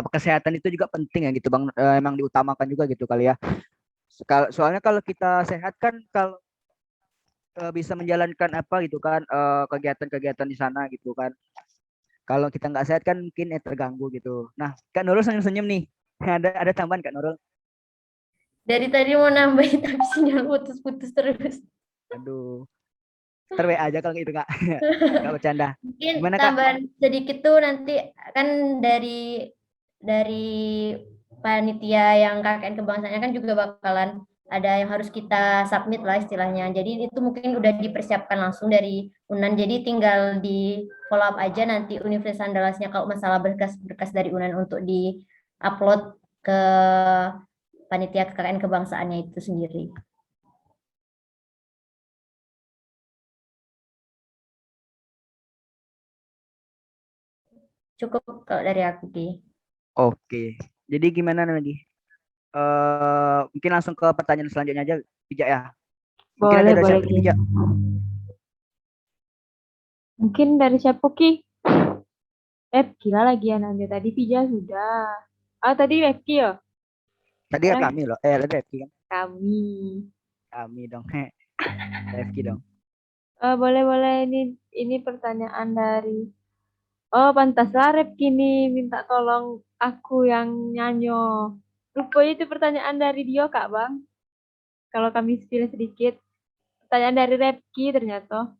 kesehatan itu juga penting ya gitu Bang. Emang diutamakan juga gitu kali ya. Soalnya kalau kita sehat kan kalau bisa menjalankan apa gitu kan kegiatan-kegiatan di sana gitu kan. Kalau kita nggak sehat kan mungkin terganggu gitu. Nah, Kak Nurul senyum-senyum nih. Ada tambahan Kak Nurul? dari tadi mau nambahin tapi sinyal putus-putus terus. Aduh, ntar WA aja kalau gitu Kak. Kak bercanda. Mungkin Gimana Kak? tambahan sedikit tuh nanti kan dari panitia yang KKN kebangsaannya kan juga bakalan ada yang harus kita submit lah istilahnya. Jadi itu mungkin udah dipersiapkan langsung dari UNAN. Jadi tinggal di follow up aja nanti Universitas Andalasnya kalau masalah berkas-berkas dari UNAN untuk di upload ke panitia KKN kebangsaannya itu sendiri. Cukup kalau dari aku, Ki. Oke. Jadi gimana lagi? Mungkin langsung ke pertanyaan selanjutnya aja, Pijak ya. Mungkin ada Boleh, dari boleh, siapa nih, Ki. Pijak? Mungkin dari siapa, Ki? Gila lagi ya nanya. Tadi Pija sudah. Ah, tadi Rifki ya? Tadi ya Sekarang kami loh. Tadi Refki kan? kami. Kami dong. Refki dong. Boleh, boleh. Ini pertanyaan dari... Oh, pantaslah Rifki nih minta tolong aku yang nyanyo. Rupanya itu pertanyaan dari dia, Kak, Bang. Kalau kami spill sedikit. Pertanyaan dari Rifki ternyata.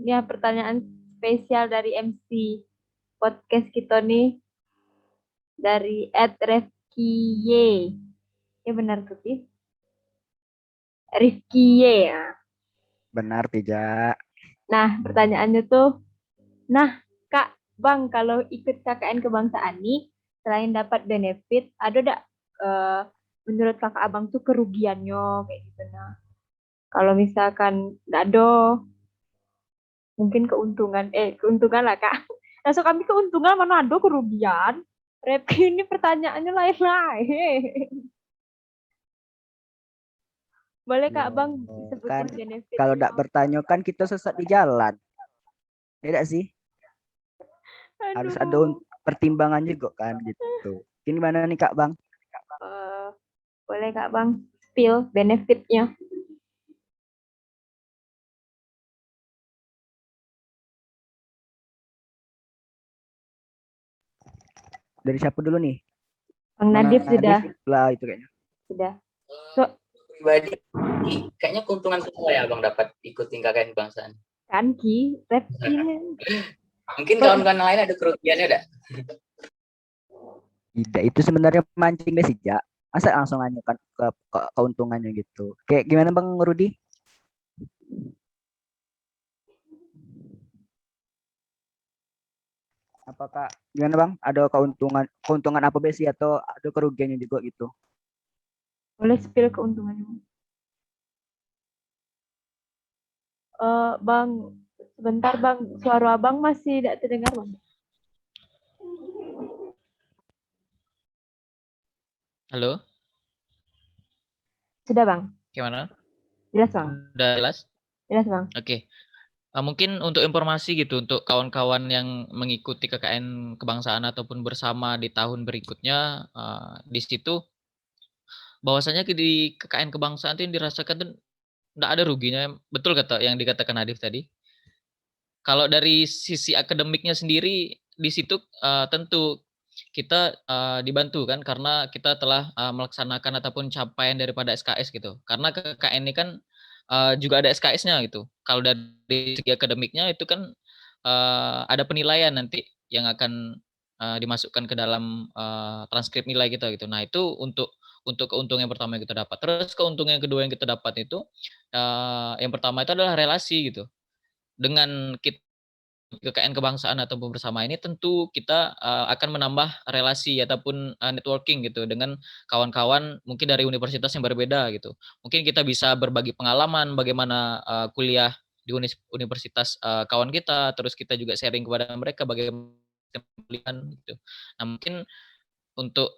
Ini ya pertanyaan spesial dari MC podcast kita nih. Dari @Rifki Y. Ya benar tuh, Ki. Rifki Y ya. Benar, Pijak. Nah, pertanyaannya tuh, nah, Kak, Bang, kalau ikut KKN kebangsaan nih, selain dapat benefit, ada enggak menurut Kakak Abang tuh kerugiannya kayak gitu nah. Kalau misalkan enggak ada, mungkin keuntungan lah, Kak. Nah, so kami keuntungan mana ada kerugian? Repi ini pertanyaannya lain-lain. Boleh Kak Bang Loh, kan disebutin kalau benefitnya? tidak bertanya kan kita sesat di jalan. Tidak sih? Harus ada Aduh. pertimbangan juga kan gitu. Ini mana nih Kak Bang? Eh, boleh Kak Bang spill benefitnya? Dari siapa dulu nih? Bang Bang Nadif sudah. Nadif lah itu kayaknya. Sudah. So, Pribadi, kayaknya keuntungan semua ya Bang dapat ikutin KKN kebangsaan. kan Ki, Repki. Mungkin kawan-kawan lain ada kerugiannya enggak? Tidak, itu sebenarnya mancing deh sih, Jak. Masa langsung nanya kan ke keuntungannya gitu. Kayak gimana Bang Rudi? Apakah gimana Bang? Ada keuntungan apa sih atau ada kerugiannya juga gitu? Boleh spill keuntungannya. Bang, sebentar Bang, suara Abang masih tidak terdengar Bang. Halo, Sudah Bang, gimana? jelas Bang, Udah jelas? jelas Bang. Oke. Mungkin untuk informasi gitu untuk kawan-kawan yang mengikuti KKN kebangsaan ataupun bersama di tahun berikutnya, di situ bahwasanya di KKN kebangsaan itu yang dirasakan tuh nggak ada ruginya, betul kata yang dikatakan Nadif tadi. Kalau dari sisi akademiknya sendiri di situ, tentu kita, dibantu kan karena kita telah, melaksanakan ataupun capaian daripada SKS gitu. Karena KKN ini kan, juga ada SKS-nya gitu. Kalau dari segi akademiknya itu kan, ada penilaian nanti yang akan, dimasukkan ke dalam, transkrip nilai kita gitu. Nah itu untuk keuntungan yang pertama yang kita dapat. Terus keuntungan yang kedua yang kita dapat itu, yang pertama itu adalah relasi gitu. Dengan KKN kebangsaan ataupun bersama ini tentu kita, akan menambah relasi ataupun, networking gitu dengan kawan-kawan mungkin dari universitas yang berbeda gitu. Mungkin kita bisa berbagi pengalaman bagaimana, kuliah di universitas, kawan kita, terus kita juga sharing kepada mereka bagaimana pilihan gitu. Nah mungkin untuk,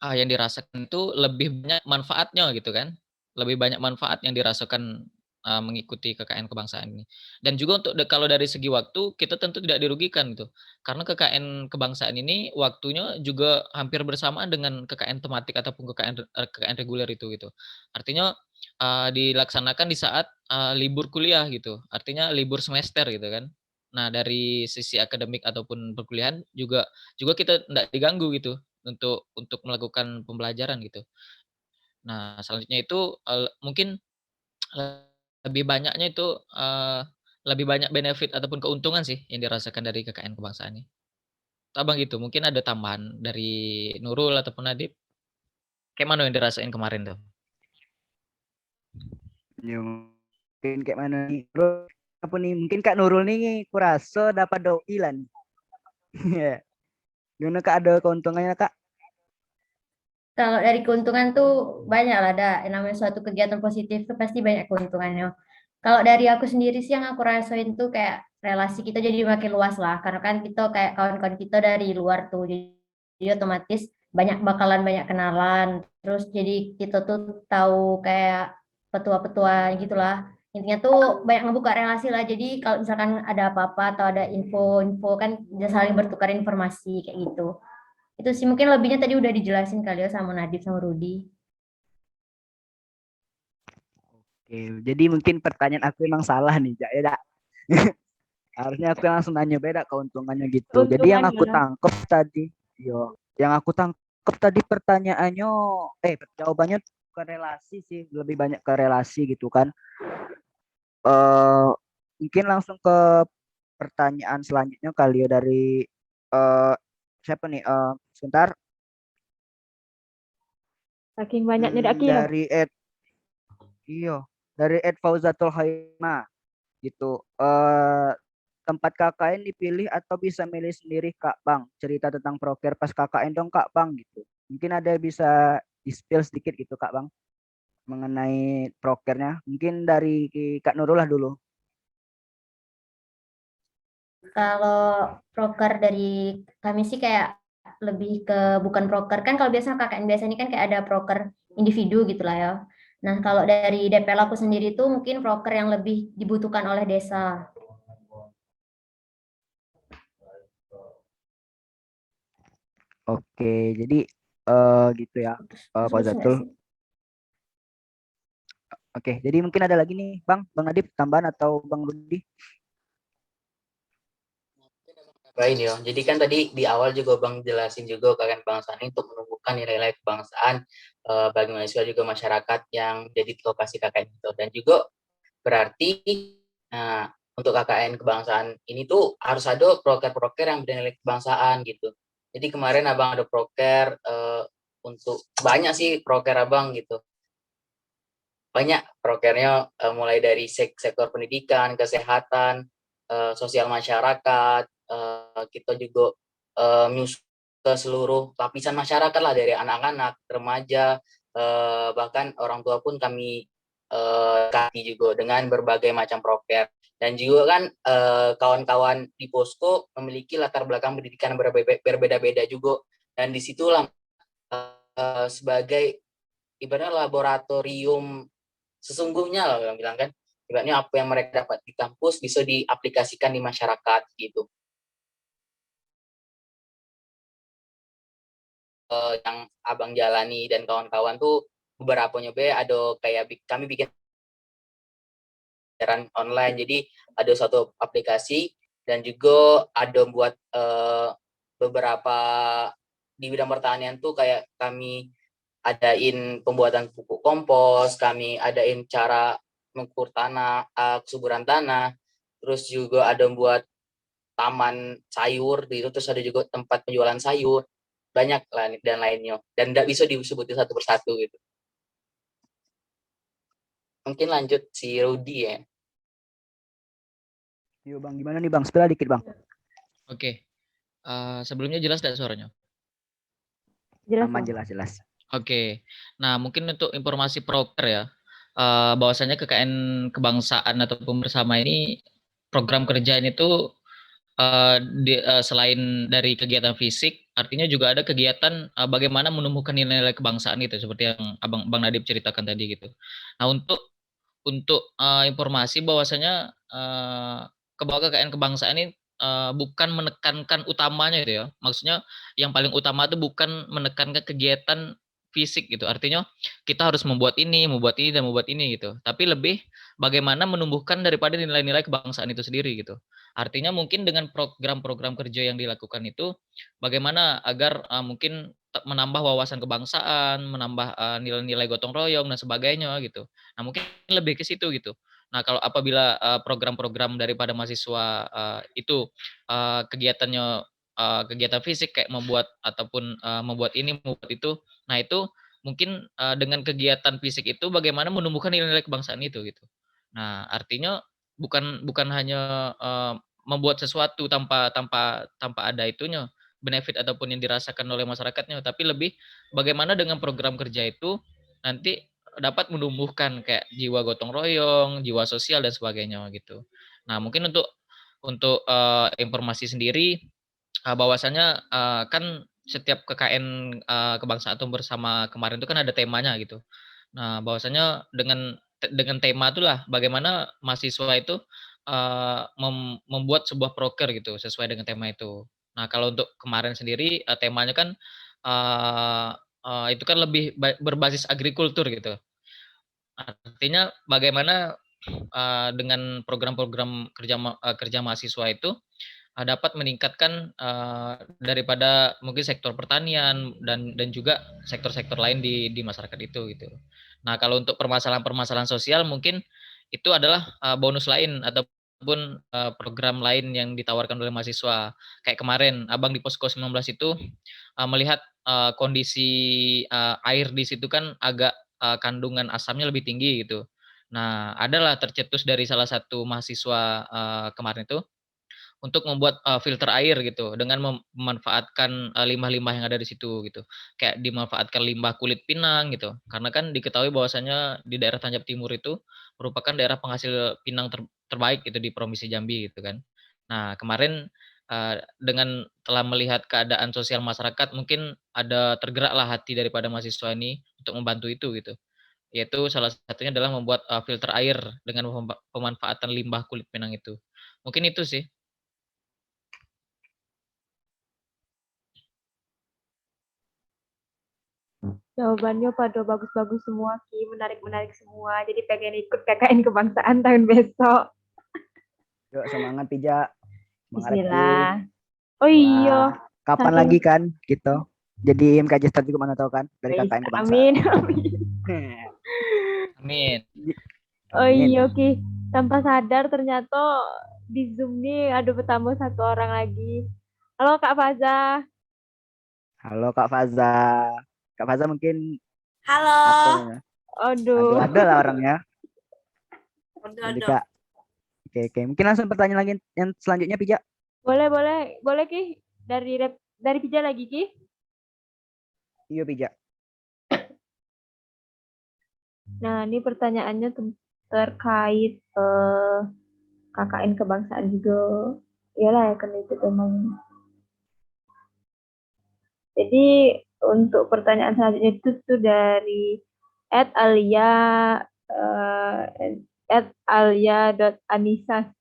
yang dirasakan itu lebih banyak manfaatnya gitu kan, lebih banyak manfaat yang dirasakan, mengikuti KKN kebangsaan ini. Dan juga untuk kalau dari segi waktu kita tentu tidak dirugikan gitu, karena KKN kebangsaan ini waktunya juga hampir bersamaan dengan KKN tematik ataupun KKN reguler itu gitu. Artinya, dilaksanakan di saat, libur kuliah gitu, artinya libur semester gitu kan. Nah dari sisi akademik ataupun perkuliahan juga kita tidak diganggu gitu untuk melakukan pembelajaran gitu. Nah, selanjutnya itu, mungkin lebih banyaknya itu, lebih banyak benefit ataupun keuntungan sih yang dirasakan dari KKN kebangsaan ini. Abang gitu, mungkin ada tambahan dari Nurul ataupun Nadib? Kayak mana yang dirasain kemarin tuh? Ya, mungkin kayak mana nih? Bro, apa nih? Mungkin Kak Nurul nih kurasa dapat doi lah nih. Ya. Gimana Kak, ada keuntungannya Kak? Kalau dari keuntungan tuh banyak lah, ada yang namanya suatu kegiatan positif tuh pasti banyak keuntungannya. Kalau dari aku sendiri sih yang aku rasain tuh kayak relasi kita jadi makin luas lah, karena kan kita kayak kawan-kawan kita dari luar tuh, jadi otomatis bakalan banyak kenalan, terus jadi kita tuh tahu kayak petua-petua gitulah. Intinya tuh banyak ngebuka relasi lah, jadi kalau misalkan ada apa-apa atau ada info-info kan bisa saling bertukar informasi kayak gitu. Itu sih mungkin lebihnya tadi udah dijelasin kali ya sama Nadif sama Rudi. Oke, jadi mungkin pertanyaan aku emang salah nih, Jak, ya, Jak. Harusnya aku langsung nanya beda keuntungannya gitu. Jadi yang Keuntungannya aku lah. tangkep tadi, yang aku tangkep tadi pertanyaannya, jawabannya ke relasi sih, lebih banyak ke relasi gitu kan. eh Mungkin langsung ke pertanyaan selanjutnya kali ya dari eh siapa nih? Sebentar. Saking banyaknya dak kira. Dari Ed, iyo, dari Ed Fauzatul Haima gitu. Tempat KKN dipilih atau bisa milih sendiri Kak Bang? Cerita tentang proker pas KKN dong Kak Bang gitu. Mungkin ada bisa di-spill sedikit gitu Kak Bang mengenai prokernya. Mungkin dari Kak Nurullah dulu. Kalau proker dari kami sih kayak lebih ke bukan proker kan kalau biasa KKN biasa ini kan kayak ada proker individu gitu lah ya. Nah kalau dari DPL aku sendiri tuh mungkin proker yang lebih dibutuhkan oleh desa. Oke, jadi gitu ya Pak Putus nggak Zatul. sih? Oke, jadi mungkin ada lagi nih Bang Adip tambahan atau Bang Rudi. Baik ya. Jadi kan tadi di awal juga Bang jelasin juga kalian kebangsaan ini untuk menumbuhkan nilai-nilai kebangsaan bagi mahasiswa juga masyarakat yang jadi di lokasi KKN itu. Dan juga berarti nah, untuk KKN kebangsaan ini tuh harus ada proker-proker yang bernilai kebangsaan gitu. Jadi kemarin Abang ada proker untuk banyak sih proker Abang gitu. Banyak prokernya mulai dari sektor pendidikan, kesehatan, sosial masyarakat, kita juga menyusun ke seluruh lapisan masyarakat lah dari anak-anak, remaja, bahkan orang tua pun kami kasih juga dengan berbagai macam proker. Dan juga kan kawan-kawan di posko memiliki latar belakang pendidikan berbeda-beda juga. Dan disitulah sebagai ibaratnya laboratorium sesungguhnya lah orang bilang kan, ibaratnya apa yang mereka dapat di kampus bisa diaplikasikan di masyarakat gitu. Yang Abang jalani dan kawan-kawan tuh beberapa nyoba ada kayak kami bikin pelajaran online, jadi ada suatu aplikasi dan juga ada buat beberapa di bidang pertanian tuh kayak kami adain pembuatan pupuk kompos, kami adain cara mengukur tanah, kesuburan tanah, terus juga ada buat taman sayur gitu, terus ada juga tempat penjualan sayur, banyak lah dan lainnya. Dan tidak bisa disebutin satu persatu gitu. Mungkin lanjut si Rudy ya. Yuk Bang, gimana nih Bang? Spill dikit Bang. Oke. Sebelumnya jelas tidak suaranya? Jelas Aman, Bang. jelas. Oke. Nah, mungkin untuk informasi proker ya, bahwasanya KKN kebangsaan ataupun bersama ini program kerja ini tuh selain dari kegiatan fisik, artinya juga ada kegiatan bagaimana menumbuhkan nilai-nilai kebangsaan gitu, seperti yang Bang Nadib ceritakan tadi gitu. Nah, untuk informasi bahwasanya KKN kebangsaan ini bukan menekankan utamanya gitu ya. Maksudnya yang paling utama itu bukan menekankan kegiatan fisik gitu. Artinya kita harus membuat ini dan membuat ini gitu. Tapi lebih bagaimana menumbuhkan daripada nilai-nilai kebangsaan itu sendiri gitu. Artinya mungkin dengan program-program kerja yang dilakukan itu bagaimana agar mungkin menambah wawasan kebangsaan, menambah nilai-nilai gotong royong dan sebagainya gitu. Nah, mungkin lebih ke situ gitu. Nah, kalau apabila program-program daripada mahasiswa itu kegiatannya kegiatan fisik kayak membuat ataupun membuat ini, membuat itu, nah itu mungkin dengan kegiatan fisik itu bagaimana menumbuhkan nilai-nilai kebangsaan itu gitu. Nah, artinya bukan hanya membuat sesuatu tanpa ada itunya benefit ataupun yang dirasakan oleh masyarakatnya, tapi lebih bagaimana dengan program kerja itu nanti dapat menumbuhkan kayak jiwa gotong royong, jiwa sosial dan sebagainya gitu. Nah, mungkin untuk informasi sendiri bahwasanya kan setiap KKN kebangsaan atau bersama kemarin itu kan ada temanya gitu. Nah, bahwasanya dengan tema itulah bagaimana mahasiswa itu membuat sebuah proker gitu sesuai dengan tema itu. Nah, kalau untuk kemarin sendiri temanya kan itu kan lebih berbasis agrikultur gitu. Artinya bagaimana dengan program-program kerja mahasiswa itu dapat meningkatkan daripada mungkin sektor pertanian dan juga sektor-sektor lain di masyarakat itu gitu. Nah, kalau untuk permasalahan-permasalahan sosial mungkin itu adalah bonus lain ataupun program lain yang ditawarkan oleh mahasiswa. Kayak kemarin Abang di Posko 19 itu melihat kondisi air di situ kan agak kandungan asamnya lebih tinggi gitu. Nah, adalah tercetus dari salah satu mahasiswa kemarin itu untuk membuat filter air gitu dengan memanfaatkan limbah-limbah yang ada di situ gitu. Kayak dimanfaatkan limbah kulit pinang gitu. Karena kan diketahui bahwasanya di daerah Tanjab Timur itu merupakan daerah penghasil pinang terbaik itu di Provinsi Jambi gitu kan. Nah, kemarin dengan telah melihat keadaan sosial masyarakat mungkin ada tergeraklah hati daripada mahasiswa ini untuk membantu itu gitu. Yaitu salah satunya adalah membuat filter air dengan pemanfaatan limbah kulit pinang itu. Mungkin itu sih. Jawabannya pada bagus-bagus semua, Ki. Menarik-menarik semua. Jadi pengen ikut KKN kebangsaan tahun besok. Yuk semangat Pija. Semangat Rifki. Bismillah. Oh Wah, iya. kapan Saking- lagi kan gitu. Jadi MKJ Start juga mana tahu kan dari Bisa. KKN kebangsaan. Amin. Amin. Amin. Oh Amin. iya, Ki. Tanpa sadar ternyata di Zoom nih ada bertambah satu orang lagi. Halo Kak Faza. Halo Kak Faza. Kak Faza mungkin Halo. apa namanya? Aduh. Ada lah orangnya. Aduh, Jadi aduh. Kak. Oke. Mungkin langsung pertanyaan lagi yang selanjutnya Pija. Boleh Ki. Dari Pija lagi Ki. Iya Pija. Nah, ini pertanyaannya terkait KKN kebangsaan juga. Iyalah ya kan itu temanya. Jadi untuk pertanyaan selanjutnya itu tuh dari @alia @alia.anisas.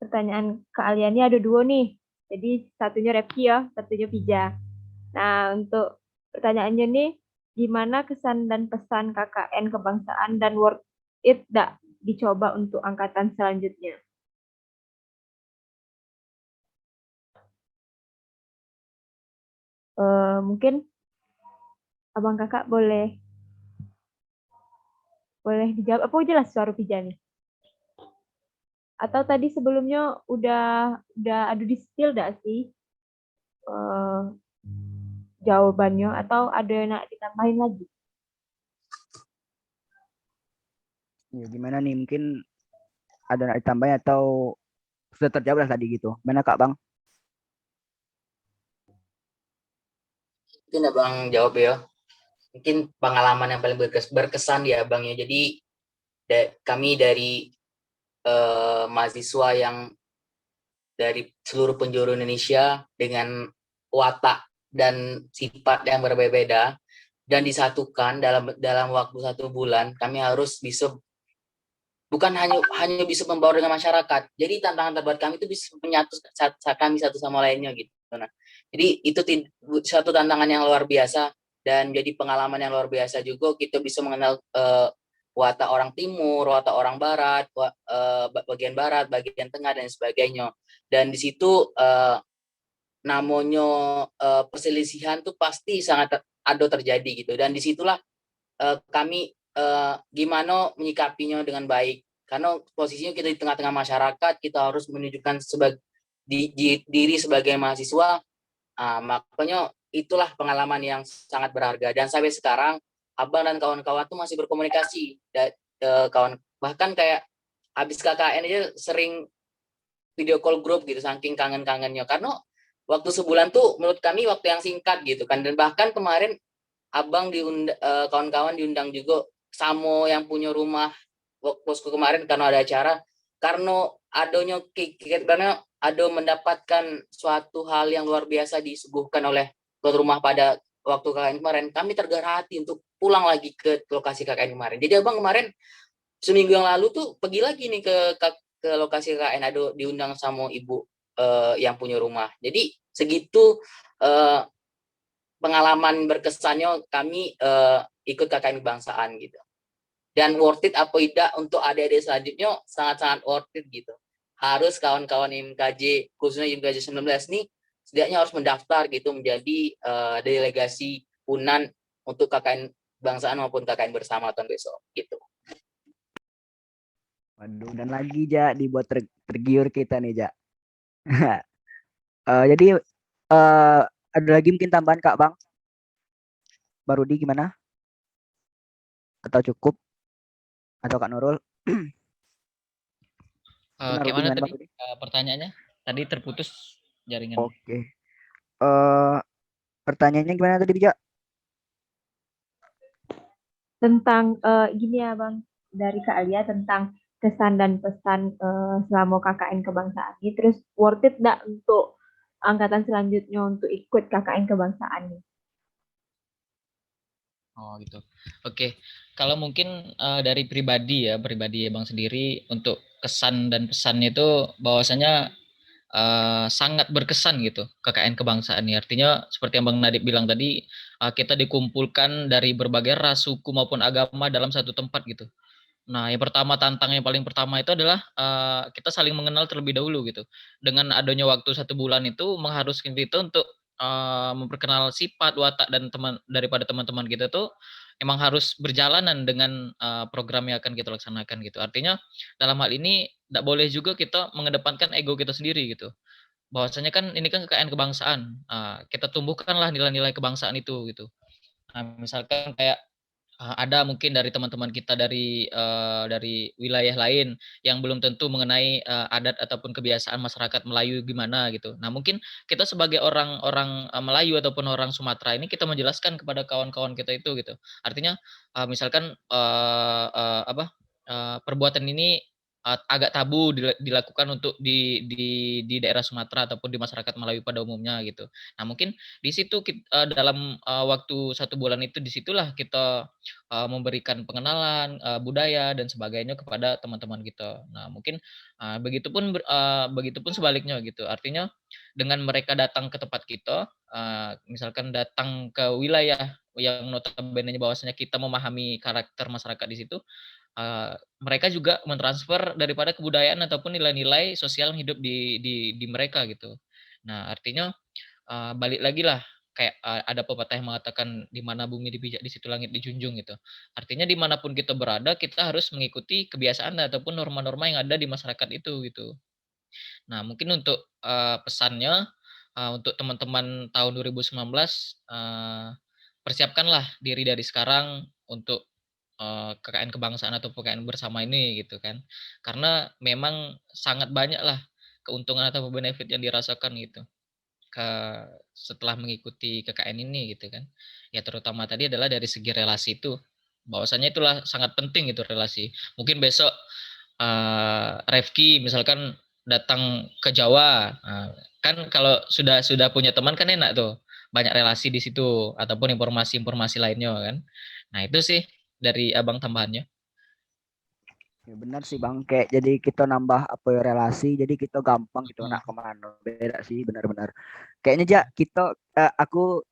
Pertanyaan ke Alia ini ada dua nih. Jadi satunya Refki ya, satunya Pija. Nah, untuk pertanyaannya nih, gimana kesan dan pesan KKN kebangsaan dan worth it dicoba untuk angkatan selanjutnya? Mungkin abang kakak boleh dijawab. Apa jelas suara Pija nih? Atau tadi sebelumnya udah ada di spill gak sih jawabannya? Atau ada yang nak ditambahin lagi? Ya, gimana nih mungkin ada yang ditambahin atau sudah terjawab lah tadi gitu. Mana Kak Bang? Mungkin Abang jawab ya. Mungkin pengalaman yang paling berkesan ya Abang ya. Jadi kami dari mahasiswa yang dari seluruh penjuru Indonesia dengan watak dan sifat yang berbeda dan disatukan dalam waktu 1 bulan, kami harus bisa bukan hanya bisa membaur dengan masyarakat. Jadi tantangan terberat kami itu bisa menyatu kami satu sama lainnya gitu. Nah, jadi itu satu tantangan yang luar biasa dan jadi pengalaman yang luar biasa juga. Kita bisa mengenal watak orang timur, watak orang barat, bagian barat, bagian tengah dan sebagainya. Dan di situ namanya perselisihan tuh pasti sangat ada terjadi gitu. Dan disitulah kami gimana menyikapinya dengan baik, karena posisinya kita di tengah-tengah masyarakat, kita harus menunjukkan diri sebagai mahasiswa. Makanya itulah pengalaman yang sangat berharga, dan sampai sekarang abang dan kawan-kawan tuh masih berkomunikasi. Kawan bahkan kayak habis KKN aja sering video call grup gitu, saking kangen-kangennya, karena waktu sebulan tuh menurut kami waktu yang singkat gitu kan. Dan bahkan kemarin abang kawan-kawan diundang juga Samo yang punya rumah bosku kemarin karena ada acara, karena karena ada mendapatkan suatu hal yang luar biasa disuguhkan oleh tuan rumah pada waktu KKN kemarin. Kami tergerak hati untuk pulang lagi ke lokasi KKN kemarin. Jadi abang kemarin seminggu yang lalu tuh pergi lagi nih ke lokasi KKN, ada diundang sama ibu yang punya rumah. Jadi segitu pengalaman berkesannya kami ikut KKN kebangsaan gitu. Dan worth it apa tidak untuk adik-adik selanjutnya, sangat-sangat worth it gitu. Harus kawan-kawan IMKJ, khususnya IMKJ 19 nih, setidaknya harus mendaftar gitu menjadi delegasi Unan untuk KKN kebangsaan maupun KKN bersama tahun besok gitu. Waduh, dan lagi Ja dibuat tergiur kita nih Ja. Jadi ada lagi mungkin tambahan Kak Bang? Baru di gimana? Atau cukup? Atau Kak Nurul? Gimana tadi pertanyaannya? Tadi terputus jaringan. Oke. Pertanyaannya gimana tadi Ja? Tentang gini ya Bang, dari Kak Alia tentang kesan dan pesan selama KKN kebangsaan ini, terus worth it nggak untuk angkatan selanjutnya untuk ikut KKN kebangsaan ini? Oh gitu. Oke. Kalau mungkin dari pribadi Bang sendiri, untuk kesan dan pesannya itu bahwasanya sangat berkesan gitu KKN kebangsaan ini. Artinya seperti yang Bang Nadib bilang tadi, kita dikumpulkan dari berbagai ras, suku maupun agama dalam satu tempat gitu. Nah, yang pertama, tantangan yang paling pertama itu adalah kita saling mengenal terlebih dahulu gitu. Dengan adanya waktu 1 bulan itu mengharuskan kita untuk memperkenal sifat, watak dan daripada teman-teman kita tuh emang harus berjalanan dengan program yang akan kita laksanakan gitu. Artinya dalam hal ini tidak boleh juga kita mengedepankan ego kita sendiri gitu. Bahwasanya kan ini kan KKN kebangsaan, kita tumbuhkanlah nilai-nilai kebangsaan itu gitu. Nah, misalkan kayak ada mungkin dari teman-teman kita dari wilayah lain yang belum tentu mengenai adat ataupun kebiasaan masyarakat Melayu gimana gitu. Nah, mungkin kita sebagai orang-orang Melayu ataupun orang Sumatera ini kita menjelaskan kepada kawan-kawan kita itu gitu. Artinya misalkan perbuatan ini agak tabu dilakukan untuk di daerah Sumatera ataupun di masyarakat Melayu pada umumnya gitu. Nah, mungkin di situ dalam waktu 1 bulan itu, disitulah kita memberikan pengenalan budaya dan sebagainya kepada teman-teman kita. Nah, mungkin begitupun sebaliknya gitu. Artinya dengan mereka datang ke tempat kita, misalkan datang ke wilayah yang notabene bahwasanya kita memahami karakter masyarakat di situ, mereka juga mentransfer daripada kebudayaan ataupun nilai-nilai sosial yang hidup di mereka gitu. Nah, artinya balik lagi lah, kayak ada pepatah yang mengatakan di mana bumi dipijak di situ langit dijunjung gitu. Artinya dimanapun kita berada, kita harus mengikuti kebiasaan ataupun norma-norma yang ada di masyarakat itu gitu. Nah, mungkin untuk pesannya untuk teman-teman tahun 2019, persiapkanlah diri dari sekarang untuk KKN kebangsaan atau KKN bersama ini gitu kan. Karena memang sangat banyak lah keuntungan atau benefit yang dirasakan gitu setelah mengikuti KKN ini gitu kan. Ya terutama tadi adalah dari segi relasi itu. Bahwasanya itulah sangat penting itu relasi. Mungkin besok Refki misalkan datang ke Jawa, kan kalau sudah punya teman kan enak tuh, banyak relasi di situ ataupun informasi-informasi lainnya kan. Nah, itu sih dari Abang tambahannya. Ya benar sih Bang, kayak jadi kita nambah apa ya relasi, jadi kita gampang gitu nak kemana. Beda sih, benar-benar. Kayaknya Ja, kita aku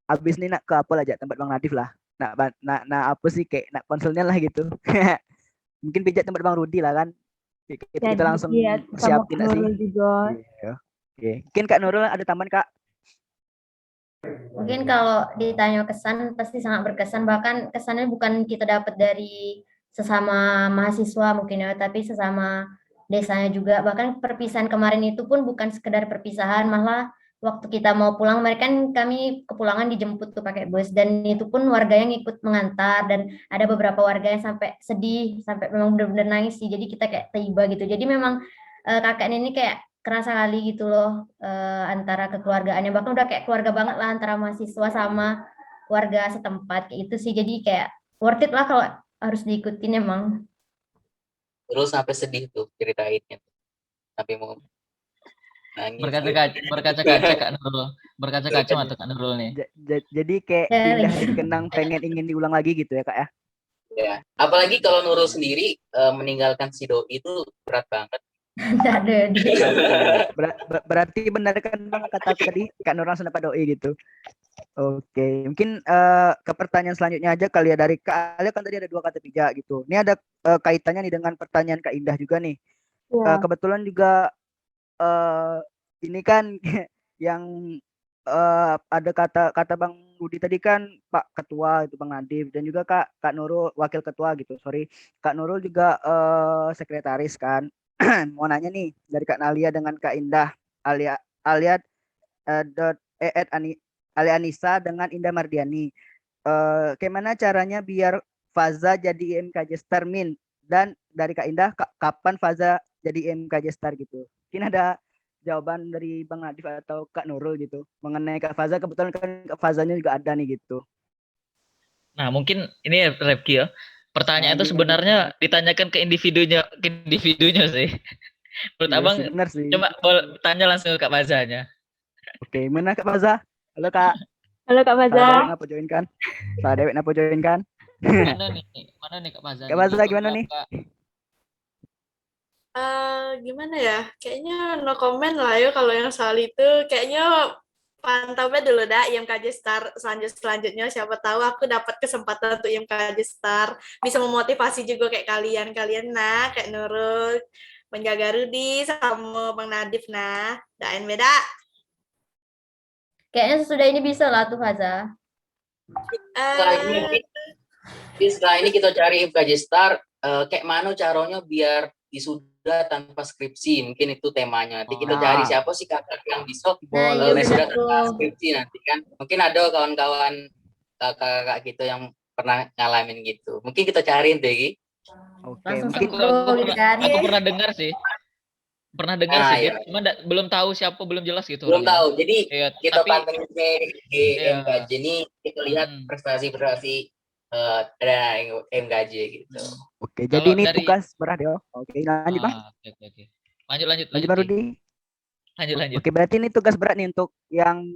abis nih nak ke apa lah Ja, tempat Bang Nadif lah. Nak apa sih kayak nak konselnya lah gitu. Mungkin pijat tempat Bang Rudi lah kan. Kita langsung ya, siapin sama sih. Nurul juga. Iya. Oke. Mungkin Kak Nurul ada tambahan Kak? Mungkin kalau ditanya kesan, pasti sangat berkesan. Bahkan kesannya bukan kita dapat dari sesama mahasiswa mungkin ya, tapi sesama desanya juga. Bahkan perpisahan kemarin itu pun bukan sekedar perpisahan, malah waktu kita mau pulang, mereka kan kami kepulangan dijemput tuh pakai bus, dan itu pun warga yang ikut mengantar, dan ada beberapa warga yang sampai sedih, sampai memang benar-benar nangis sih. Jadi kita kayak tiba gitu. Jadi memang kakak ini kayak kerasa kali gitu loh, antara kekeluargaannya, bahkan udah kayak keluarga banget lah antara mahasiswa sama warga setempat kayak itu sih. Jadi kayak worth it lah kalau harus diikutin emang. Terus sampai sedih tuh ceritainnya, sampai mau nangis. Berkaca-kaca Kak Nurul. Berkaca-kaca mata Kak Nurul nih. Jadi kayak Ya, indah lagi. dikenang, pengen ingin diulang lagi gitu ya Kak ya. Ya, apalagi kalau Nurul sendiri meninggalkan si Doi itu berat banget. Nggak ada dia. Berarti benar kan Bang kata aku tadi, Kak Nur langsung dapat doi gitu. Oke, mungkin ke pertanyaan selanjutnya aja kali ya, dari Kak Alia kan tadi ada 2 kata pijak gitu. Ini ada kaitannya nih dengan pertanyaan Kak Indah juga nih. Ya. Kebetulan juga ini kan yang ada kata Bang Rudi tadi kan Pak Ketua itu Bang Nadif, dan juga Kak Nurul Wakil Ketua gitu. Sorry, Kak Nurul juga sekretaris kan. Mau nanya nih dari Kak Nalia dengan Kak Indah, Alia Alia Alia Anissa dengan Indah Mardiani. Gimana caranya biar Faza jadi IMKJ Star Min, dan dari Kak Indah kapan Faza jadi IMKJ Star gitu. Mungkin ada jawaban dari Bang Nadif atau Kak Nurul gitu mengenai Kak Faza. Kebetulan kan Kak Fazanya juga ada nih gitu. Nah, mungkin ini ya Repki ya. Pertanyaan itu Gimana nih? sebenarnya ditanyakan ke individunya sih. Menurut Iya Abang, sih, benar sih. coba tanya langsung ke Kak Fazanya. Oke, mana Kak Faza? Halo Kak. Halo Kak Salah Faza. Dewek napa join kan? Salah Dewek napa join kan? Mana nih? Mana nih Kak Faza Kak nih? Faza Dijawab gimana nih? Kak. Gimana ya? Kayaknya no comment lah ya kalau yang soal itu. Kayaknya pantaunya dulu dah IMKJ Star selanjutnya. Siapa tahu aku dapat kesempatan untuk IMKJ Star. Bisa memotivasi juga kayak kalian. Nah, kayak Nurul, menjaga Rudi, sama Bang Nadif. Nah, daen beda. Kayaknya sesudah ini bisa lah tuh Faza. Setelah ini Eh, mungkin setelah ini kita cari IMKJ Star, kayak mana caranya biar wisuda tanpa skripsi, mungkin itu temanya. Nanti kita cari Ah, siapa sih kakak yang bisa Nah, iya boleh. benar wisuda tanpa tuh. skripsi nanti kan. Mungkin ada kawan-kawan kakak-kakak gitu yang pernah ngalamin gitu. Mungkin kita cariin deh, Gi. Oke, Langsung mungkin sempro gitu kan. Aku pernah dengar sih. Pernah dengar Nah, sih, ya. Dit. Cuma belum tahu siapa, belum jelas gitu Belum orangnya. tahu. Jadi Iya, kita tapi pantengin di iya. MKJ ini, kita lihat Mm. prestasi-prestasi ada MKJ gitu. oke, jadi Kalau ini dari tugas berat ya. Oke, lanjut Bang. oke. Lanjut Lanjut lanjut Bang Ki. Rudi. Lanjut. Oke, berarti ini tugas berat nih untuk yang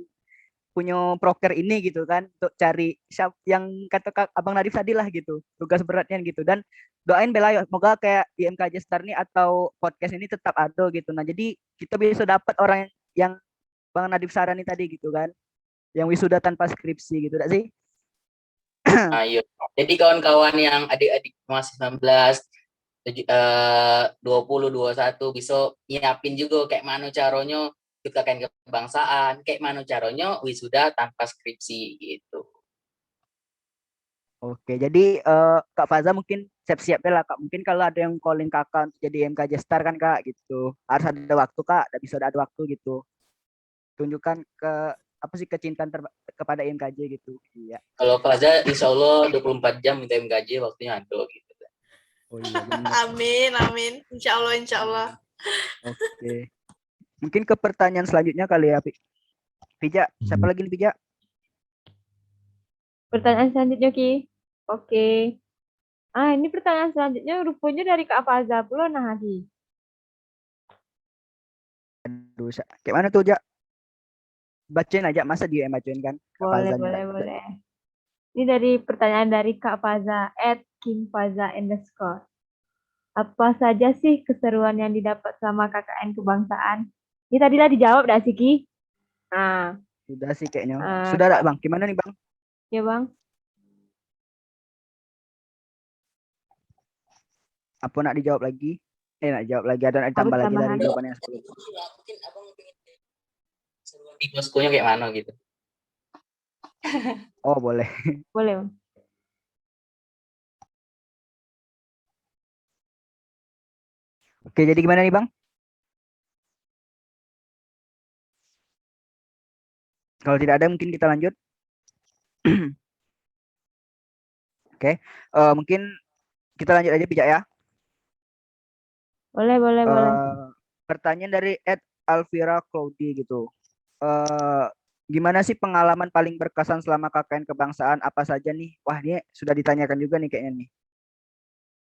punya proker ini gitu kan, untuk cari yang kata Abang Nadif tadi lah gitu, tugas beratnya gitu. Dan doain Bella ya, semoga kayak di MKJ Star nih atau podcast ini tetap ada gitu. Nah, jadi kita bisa dapat orang yang Bang Nadif sarani tadi gitu kan, yang wisuda tanpa skripsi gitu, tak sih? Ayo. Jadi kawan-kawan yang adik-adik masih 19, 20, 21 bisa nyiapin juga kayak mana caranya ikut KKN kebangsaan, kayak mana caranya wisuda tanpa skripsi gitu. Oke, jadi Kak Faza mungkin siap-siap ya lah Kak. Mungkin kalau ada yang calling Kakak untuk jadi MKJ Star kan Kak gitu. Harus ada waktu Kak, tidak bisa ada waktu gitu. Tunjukkan ke apa sih kecintaan kepada MKJ gitu. Iya. Kalau Faza insya Allah 24 jam minta MKJ waktunya ada gitu. Oh iya benar. amin. Insya Allah. Oke. Mungkin ke pertanyaan selanjutnya kali ya, Pija. Siapa lagi nih Pija? Pertanyaan selanjutnya Ki. Oke. Ini pertanyaan selanjutnya rupanya dari Kak Faza pula nah Ki. Aduh, kayak mana tuh, Jak? Bacain aja, masa dia yang bacain kan? Kak Boleh, Faza nih. boleh. Ini dari pertanyaan dari Kak Faza, @kimfaza_. Apa saja sih keseruan yang didapat sama KKN kebangsaan? Ini tadilah dijawab dah sih Ki. Nah, Sudah sih kayaknya. Sudah Kak, tak Bang? Gimana nih Bang? ya Bang. Apa nak dijawab lagi? Nak dijawab lagi, ada Harus ditambah lagi dari tambahan. jawabannya sebelum. Mungkin abang seruan di poskonya kayak mana gitu. Oh boleh. Boleh Bang. Oke, jadi gimana nih Bang? Kalau tidak ada mungkin kita lanjut. Oke, mungkin kita lanjut aja Bijak ya. Boleh. Pertanyaan dari Alvira Claudi gitu. Gimana sih pengalaman paling berkesan selama KKN kebangsaan? Apa saja nih? Wah, ini sudah ditanyakan juga nih kayaknya nih.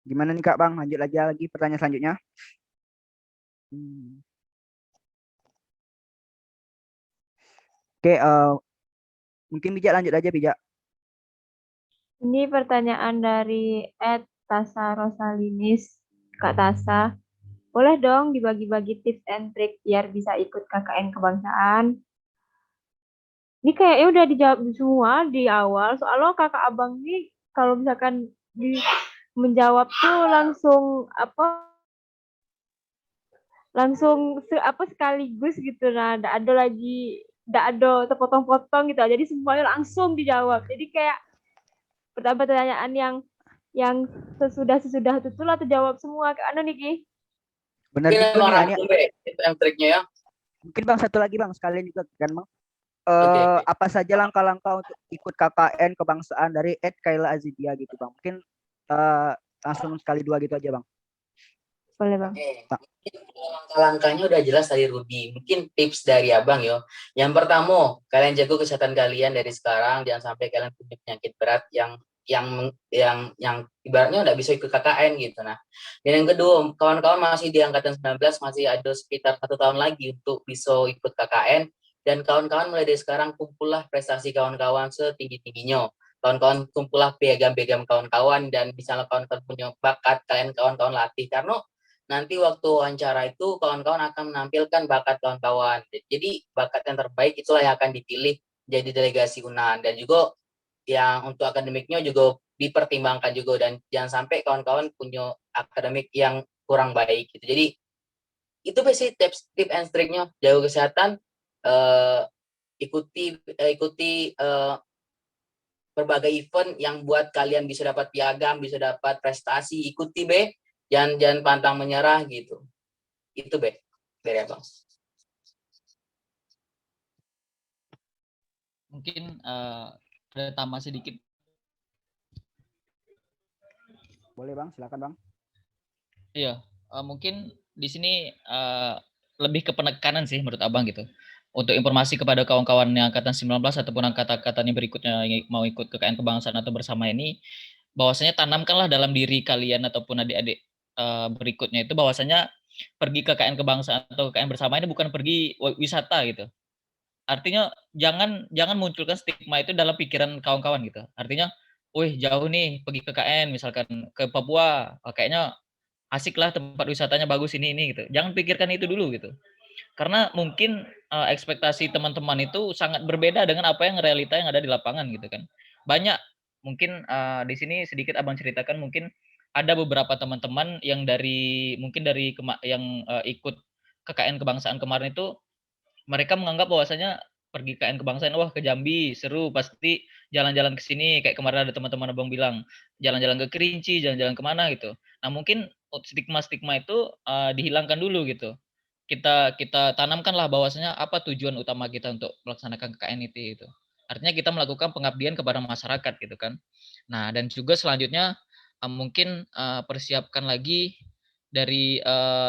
Gimana nih Kak Bang? Lanjut aja lagi pertanyaan selanjutnya. Oke, mungkin Bijak lanjut aja Bijak. Ini pertanyaan dari Tasa Rosalinis, Kak Tasa. Boleh dong dibagi-bagi tips and trick biar bisa ikut KKN kebangsaan? Ini kayaknya udah dijawab semua di awal. Soalnya kakak abang nih kalau misalkan menjawab tuh langsung sekaligus gitu. Nah, nggak ada terpotong-potong gitu. Jadi semuanya langsung dijawab. Jadi kayak pertanyaan yang sesudah itu lah terjawab semua. Kayak nih Ki? Benar Mungkin juga emang nih Ania. rangkum itu yang triknya ya. Mungkin Bang satu lagi Bang sekalian juga kan Bang. Oke. Apa saja langkah-langkah untuk ikut KKN kebangsaan dari Kayla Azidia gitu Bang. Mungkin langsung sekali dua gitu aja Bang. Boleh Bang. Langkah-langkahnya udah jelas dari Rudy. Mungkin tips dari Abang yo. Yang pertama, kalian jaga kesehatan kalian dari sekarang. Jangan sampai kalian punya penyakit berat yang ibaratnya nggak bisa ikut KKN gitu. Nah, dan yang kedua, kawan-kawan masih di angkatan 19 masih ada sekitar 1 tahun lagi untuk bisa ikut KKN. Dan kawan-kawan mulai dari sekarang kumpullah prestasi kawan-kawan setinggi-tingginya. Kawan-kawan kumpullah piagam-piagam kawan-kawan, dan misalnya kawan-kawan punya bakat, kalian kawan-kawan latih. Karena nanti waktu wawancara itu kawan-kawan akan menampilkan bakat kawan-kawan. Jadi bakat yang terbaik itulah yang akan dipilih jadi delegasi UNAN. Dan juga yang untuk akademiknya juga dipertimbangkan juga, dan jangan sampai kawan-kawan punya akademik yang kurang baik gitu. Jadi itu sih tips and triknya. Jaga kesehatan, ikuti berbagai event yang buat kalian bisa dapat piagam, bisa dapat prestasi, ikuti jangan pantang menyerah gitu. Itu dari Abang. Mungkin ada tambah sedikit. Boleh Bang, silakan Bang. Iya, mungkin di sini lebih ke penekanan sih menurut Abang gitu. Untuk informasi kepada kawan-kawan yang angkatan 19 ataupun angkatan yang berikutnya yang mau ikut KKN kebangsaan atau bersama ini, bahwasanya tanamkanlah dalam diri kalian ataupun adik-adik berikutnya itu bahwasanya pergi KKN kebangsaan atau KKN bersama ini bukan pergi wisata gitu. Artinya jangan munculkan stigma itu dalam pikiran kawan-kawan gitu. Artinya, wih jauh nih pergi KKN misalkan ke Papua, kayaknya asik lah tempat wisatanya bagus ini gitu. Jangan pikirkan itu dulu gitu. Karena mungkin ekspektasi teman-teman itu sangat berbeda dengan apa yang realita yang ada di lapangan gitu kan. Banyak mungkin di sini sedikit Abang ceritakan, mungkin ada beberapa teman-teman yang ikut KKN kebangsaan kemarin itu, mereka menganggap bahwasanya pergi KKN kebangsaan, wah ke Jambi seru, pasti jalan-jalan ke sini kayak kemarin ada teman-teman Abang bilang, jalan-jalan ke Kerinci, jalan-jalan kemana gitu. Nah, mungkin stigma-stigma itu dihilangkan dulu gitu. Kita tanamkanlah bahwasanya apa tujuan utama kita untuk melaksanakan KKN itu. Artinya kita melakukan pengabdian kepada masyarakat gitu kan. Nah, dan juga selanjutnya mungkin persiapkan lagi dari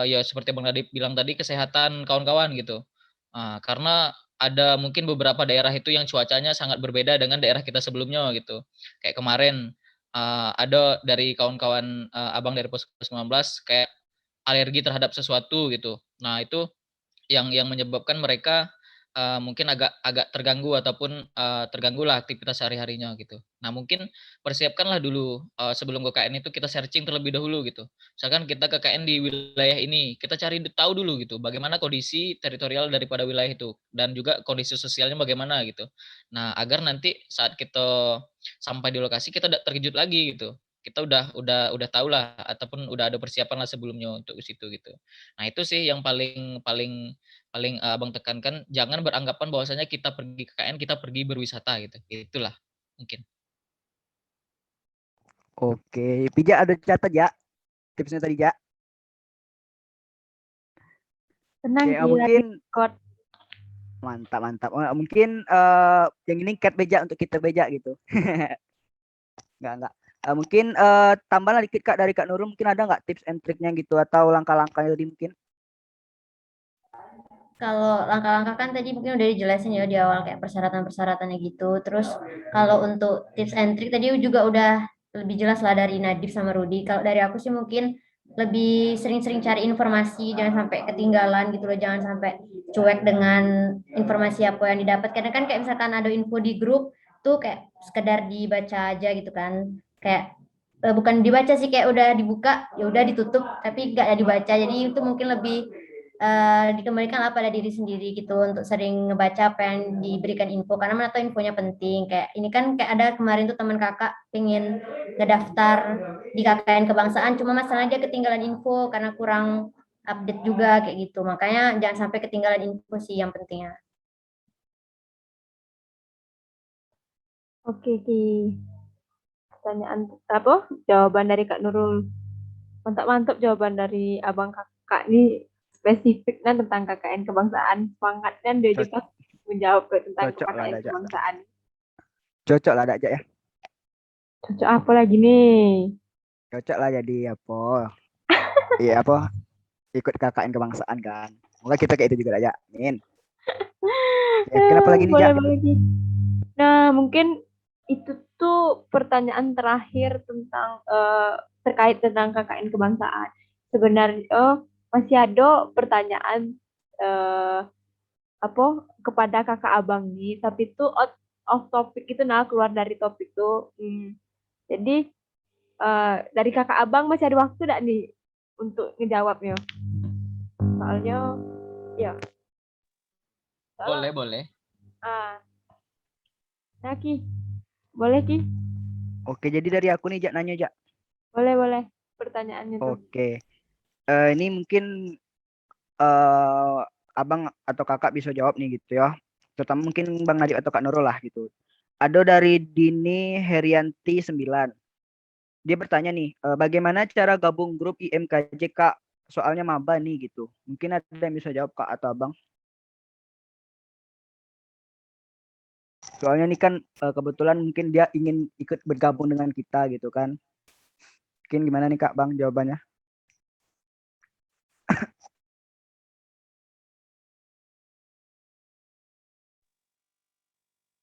ya seperti Bang Nadib bilang tadi, kesehatan kawan-kawan gitu. Karena ada mungkin beberapa daerah itu yang cuacanya sangat berbeda dengan daerah kita sebelumnya gitu. Kayak kemarin ada dari kawan-kawan Abang dari Puskesmas 19 kayak alergi terhadap sesuatu gitu. Nah, itu yang menyebabkan mereka mungkin agak terganggu ataupun terganggulah aktivitas sehari-harinya gitu. Nah, mungkin persiapkanlah dulu sebelum KKN itu kita searching terlebih dahulu gitu. Misalkan kita KKN di wilayah ini, kita cari tahu dulu gitu bagaimana kondisi teritorial daripada wilayah itu dan juga kondisi sosialnya bagaimana gitu. Nah, agar nanti saat kita sampai di lokasi kita tidak terkejut lagi gitu. Kita udah tahu lah ataupun udah ada persiapan lah sebelumnya untuk situ gitu. Nah, itu sih yang paling Abang tekankan, jangan beranggapan bahwasanya kita pergi ke KKN, kita pergi berwisata gitu. Itulah mungkin. Oke, Pija ada catat ya tipsnya tadi ya. Tenang Oke, mungkin Mantap, mantap. Mungkin yang ini cat beja untuk kita beja gitu. Enggak. Mungkin tambahan dikit Kak dari Kak Nurul, mungkin ada nggak tips and triknya gitu atau langkah-langkahnya tadi mungkin? Kalau langkah-langkah kan tadi mungkin udah dijelasin ya di awal kayak persyaratan-persyaratannya gitu. Terus kalau untuk tips and trick tadi juga udah lebih jelas lah dari Nadif sama Rudi. Kalau dari aku sih mungkin lebih sering-sering cari informasi, jangan sampai ketinggalan gitu loh, jangan sampai cuek dengan informasi apa yang didapat. Karena kan kayak misalkan ada info di grup tuh kayak sekedar dibaca aja gitu kan. Kayak bukan dibaca sih, kayak udah dibuka ya udah ditutup tapi nggak dibaca. Jadi itu mungkin lebih dikembalikan pada diri sendiri gitu untuk sering ngebaca apa yang diberikan info karena mana tahu infonya penting. Kayak ini kan kayak ada kemarin tuh teman kakak pengen ngedaftar di KKN kebangsaan cuma masalahnya dia ketinggalan info karena kurang update juga kayak gitu, makanya jangan sampai ketinggalan info sih yang pentingnya. Oke, Ki. Pertanyaan apa? Jawaban dari Kak Nurul. Mantap-mantap jawaban dari abang kakak ini spesifik kan tentang KKN kebangsaan. Semangat kan dia Co- juga menjawab tentang Cocok lah KKN ada aja. kebangsaan. Cocok lah ada aja ya. Cocok apa lagi nih? Cocok lah jadi apa? Iya apa? Ikut KKN kebangsaan kan. Semoga kita kayak itu juga aja. Amin. Ya, kenapa lagi nih, Ja? Boleh lagi. Nah, mungkin itu tuh pertanyaan terakhir tentang terkait tentang KKN kebangsaan. Sebenarnya masih ada pertanyaan eh, apa kepada kakak abang nih, tapi itu out of topic itu nah keluar dari topik tuh. Jadi dari kakak abang masih ada waktu enggak nih untuk ngejawabnya? Soalnya ya, Boleh, soalnya boleh. ah, nah Ki, boleh Ki? Oke, jadi dari aku nih, Ja, nanya, Ja. Boleh, boleh. Pertanyaannya tuh. Oke. Ini mungkin abang atau kakak bisa jawab nih gitu ya. Terutama mungkin Bang Najib atau Kak Nurul lah gitu. Ada dari Dini Herianti 9. Dia bertanya nih, bagaimana cara gabung grup IMKJ Kak? Soalnya maba nih gitu. Mungkin ada yang bisa jawab Kak atau Abang. Soalnya nih kan kebetulan mungkin dia ingin ikut bergabung dengan kita gitu kan. Mungkin gimana nih Kak Bang jawabannya?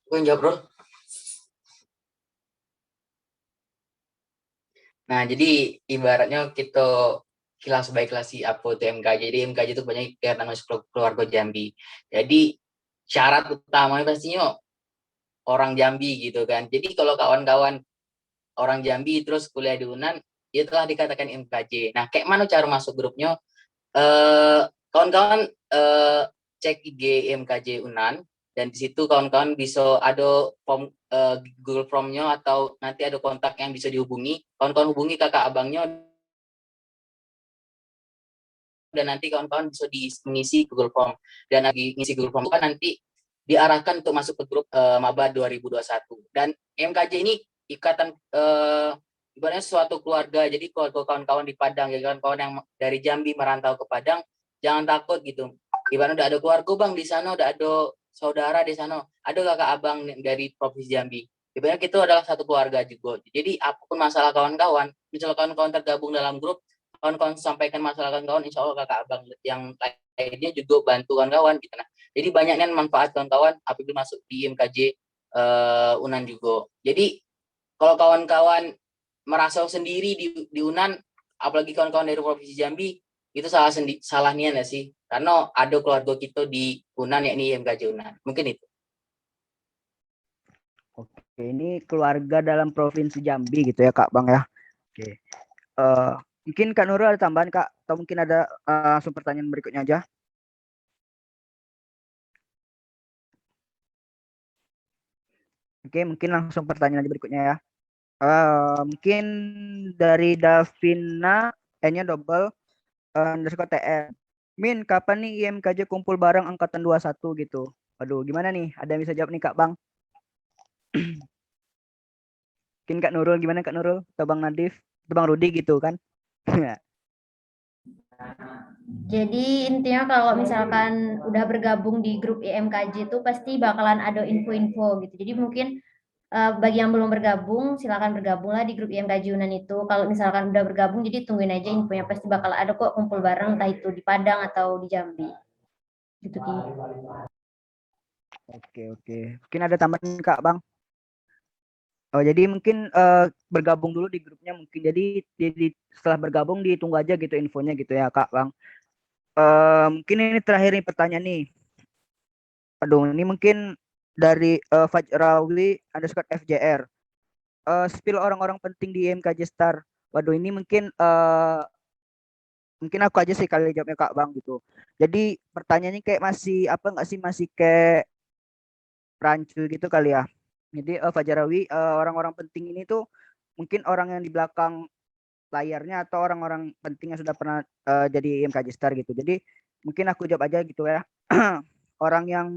Gue yang jawab, Bro. Nah, jadi ibaratnya kita kilas baik kelas si apa itu MKJ. Jadi MKJ itu banyak kegiatan masuk keluarga Jambi. Jadi syarat utamanya pastinya orang Jambi gitu kan. Jadi kalau kawan-kawan orang Jambi terus kuliah di UNAN, itu telah dikatakan MKJ. Nah, kayak mana cara masuk grupnya? Kawan-kawan cek IG MKJ UNAN, dan di situ kawan-kawan bisa ada form Google Form-nya atau nanti ada kontak yang bisa dihubungi. Kawan-kawan hubungi kakak abangnya dan nanti kawan-kawan bisa mengisi Google Form, dan lagi ngisi Google Form kan nanti diarahkan untuk masuk ke grup Maba 2021. Dan MKJ ini ikatan ibaratnya suatu keluarga. Jadi kalau kawan-kawan di Padang, ya kawan-kawan yang dari Jambi merantau ke Padang, jangan takut gitu. Ibaratnya udah ada keluarga Bang di sana, udah ada saudara di sana, ada kakak abang dari Provinsi Jambi. Ibaratnya kita adalah satu keluarga juga. Jadi apapun masalah kawan-kawan, misalnya kawan-kawan tergabung dalam grup, kawan-kawan sampaikan masalah kawan-kawan, insya Allah kakak abang yang lainnya juga bantu kawan-kawan gitu. Nah, jadi banyaknya manfaat kawan-kawan apabila masuk di IMKJ UNAN juga. Jadi kalau kawan-kawan merasa sendiri di UNAN, apalagi kawan-kawan dari Provinsi Jambi, itu salah niat ya sih, karena ada keluarga kita di UNAN yakni IMKJ UNAN. Mungkin itu. Oke, ini keluarga dalam Provinsi Jambi gitu ya Kak Bang ya. Oke. Mungkin Kak Nurul ada tambahan Kak, atau mungkin ada langsung pertanyaan berikutnya aja. Oke, mungkin langsung pertanyaan berikutnya ya. Mungkin dari Davina, N-nya double, underscore TR. Min, kapan nih IMKJ kumpul bareng angkatan 21 gitu? Aduh, gimana nih? Ada yang bisa jawab nih Kak Bang? Mungkin Kak Nurul, gimana Kak Nurul? Atau Bang Nadif? Atau Bang Rudi gitu kan? Jadi intinya kalau misalkan udah bergabung di grup IMKJ itu pasti bakalan ada info-info gitu. Jadi mungkin bagi yang belum bergabung, silakan bergabunglah di grup IMKJ Unan itu. Kalau misalkan udah bergabung, jadi tungguin aja infonya. Pasti bakal ada kok kumpul bareng, entah itu di Padang atau di Jambi. Gitu, Ki. Oke. Mungkin ada tambahan Kak Bang. Oh, jadi mungkin bergabung dulu di grupnya mungkin. Jadi setelah bergabung ditunggu aja gitu infonya gitu ya Kak Bang. Mungkin ini terakhir nih pertanyaan nih. Aduh, ini mungkin dari Fajrawi underscore FJR. Spill orang-orang penting di IMKJ Star. Waduh, ini mungkin aku aja sih kali jawabnya Kak Bang gitu. Jadi pertanyaannya kayak masih apa nggak sih, masih kayak rancu gitu kali ya. Jadi Fajrawi, orang-orang penting ini tuh mungkin orang yang di belakang layarnya atau orang-orang penting yang sudah pernah jadi IMKJ Star gitu. Jadi mungkin aku jawab aja gitu ya. Orang yang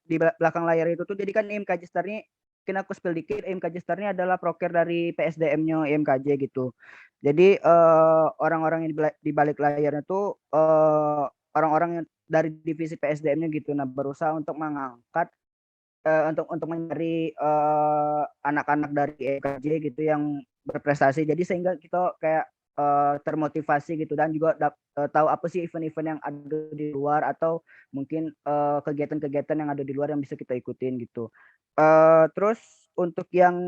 di belakang layar itu tuh jadi kan IMKJ Star ini, mungkin aku spill dikit, IMKJ Star ini adalah proker dari PSDM-nya IMKJ gitu. Jadi orang-orang yang di balik layarnya tuh orang-orang yang dari divisi PSDM-nya gitu. Nah, berusaha untuk mengangkat untuk mencari anak-anak dari EKJ gitu yang berprestasi. Jadi sehingga kita kayak termotivasi gitu, dan juga tahu apa sih event-event yang ada di luar, atau mungkin kegiatan-kegiatan yang ada di luar yang bisa kita ikutin gitu. Terus untuk yang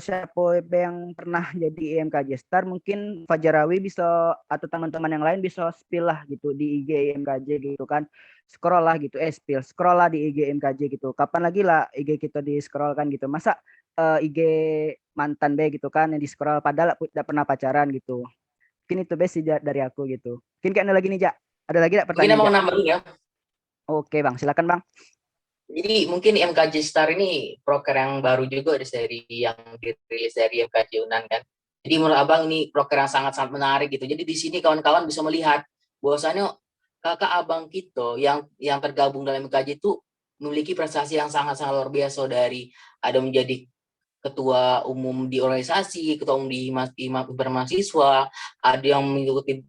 siapa yang pernah jadi IMKJ Star, mungkin Fajarawi bisa atau teman-teman yang lain bisa spill lah gitu di IG IMKJ gitu kan. Scroll lah gitu, scroll lah di IG IMKJ gitu. Kapan lagi lah IG kita di scroll kan gitu. Masa IG mantan be gitu kan yang di scroll padahal udah pernah pacaran gitu. Mungkin itu best sih dari aku gitu. Mungkin kayak ada lagi nih, Jak. Ada lagi enggak Mungkin pertanyaan, mau Jak? nambahin ya. Oke, Bang. Silakan, Bang. Jadi mungkin IMKJ Star ini proker yang baru juga dari yang dirilis dari IMKJ Unan kan. Jadi menurut Abang ini proker yang sangat-sangat menarik gitu. Jadi di sini kawan-kawan bisa melihat bahwasannya kakak abang kita yang tergabung dalam IMKJ itu memiliki prestasi yang sangat-sangat luar biasa, dari ada menjadi ketua umum di organisasi, ketua umum di bermahasiswa, ada yang mengikuti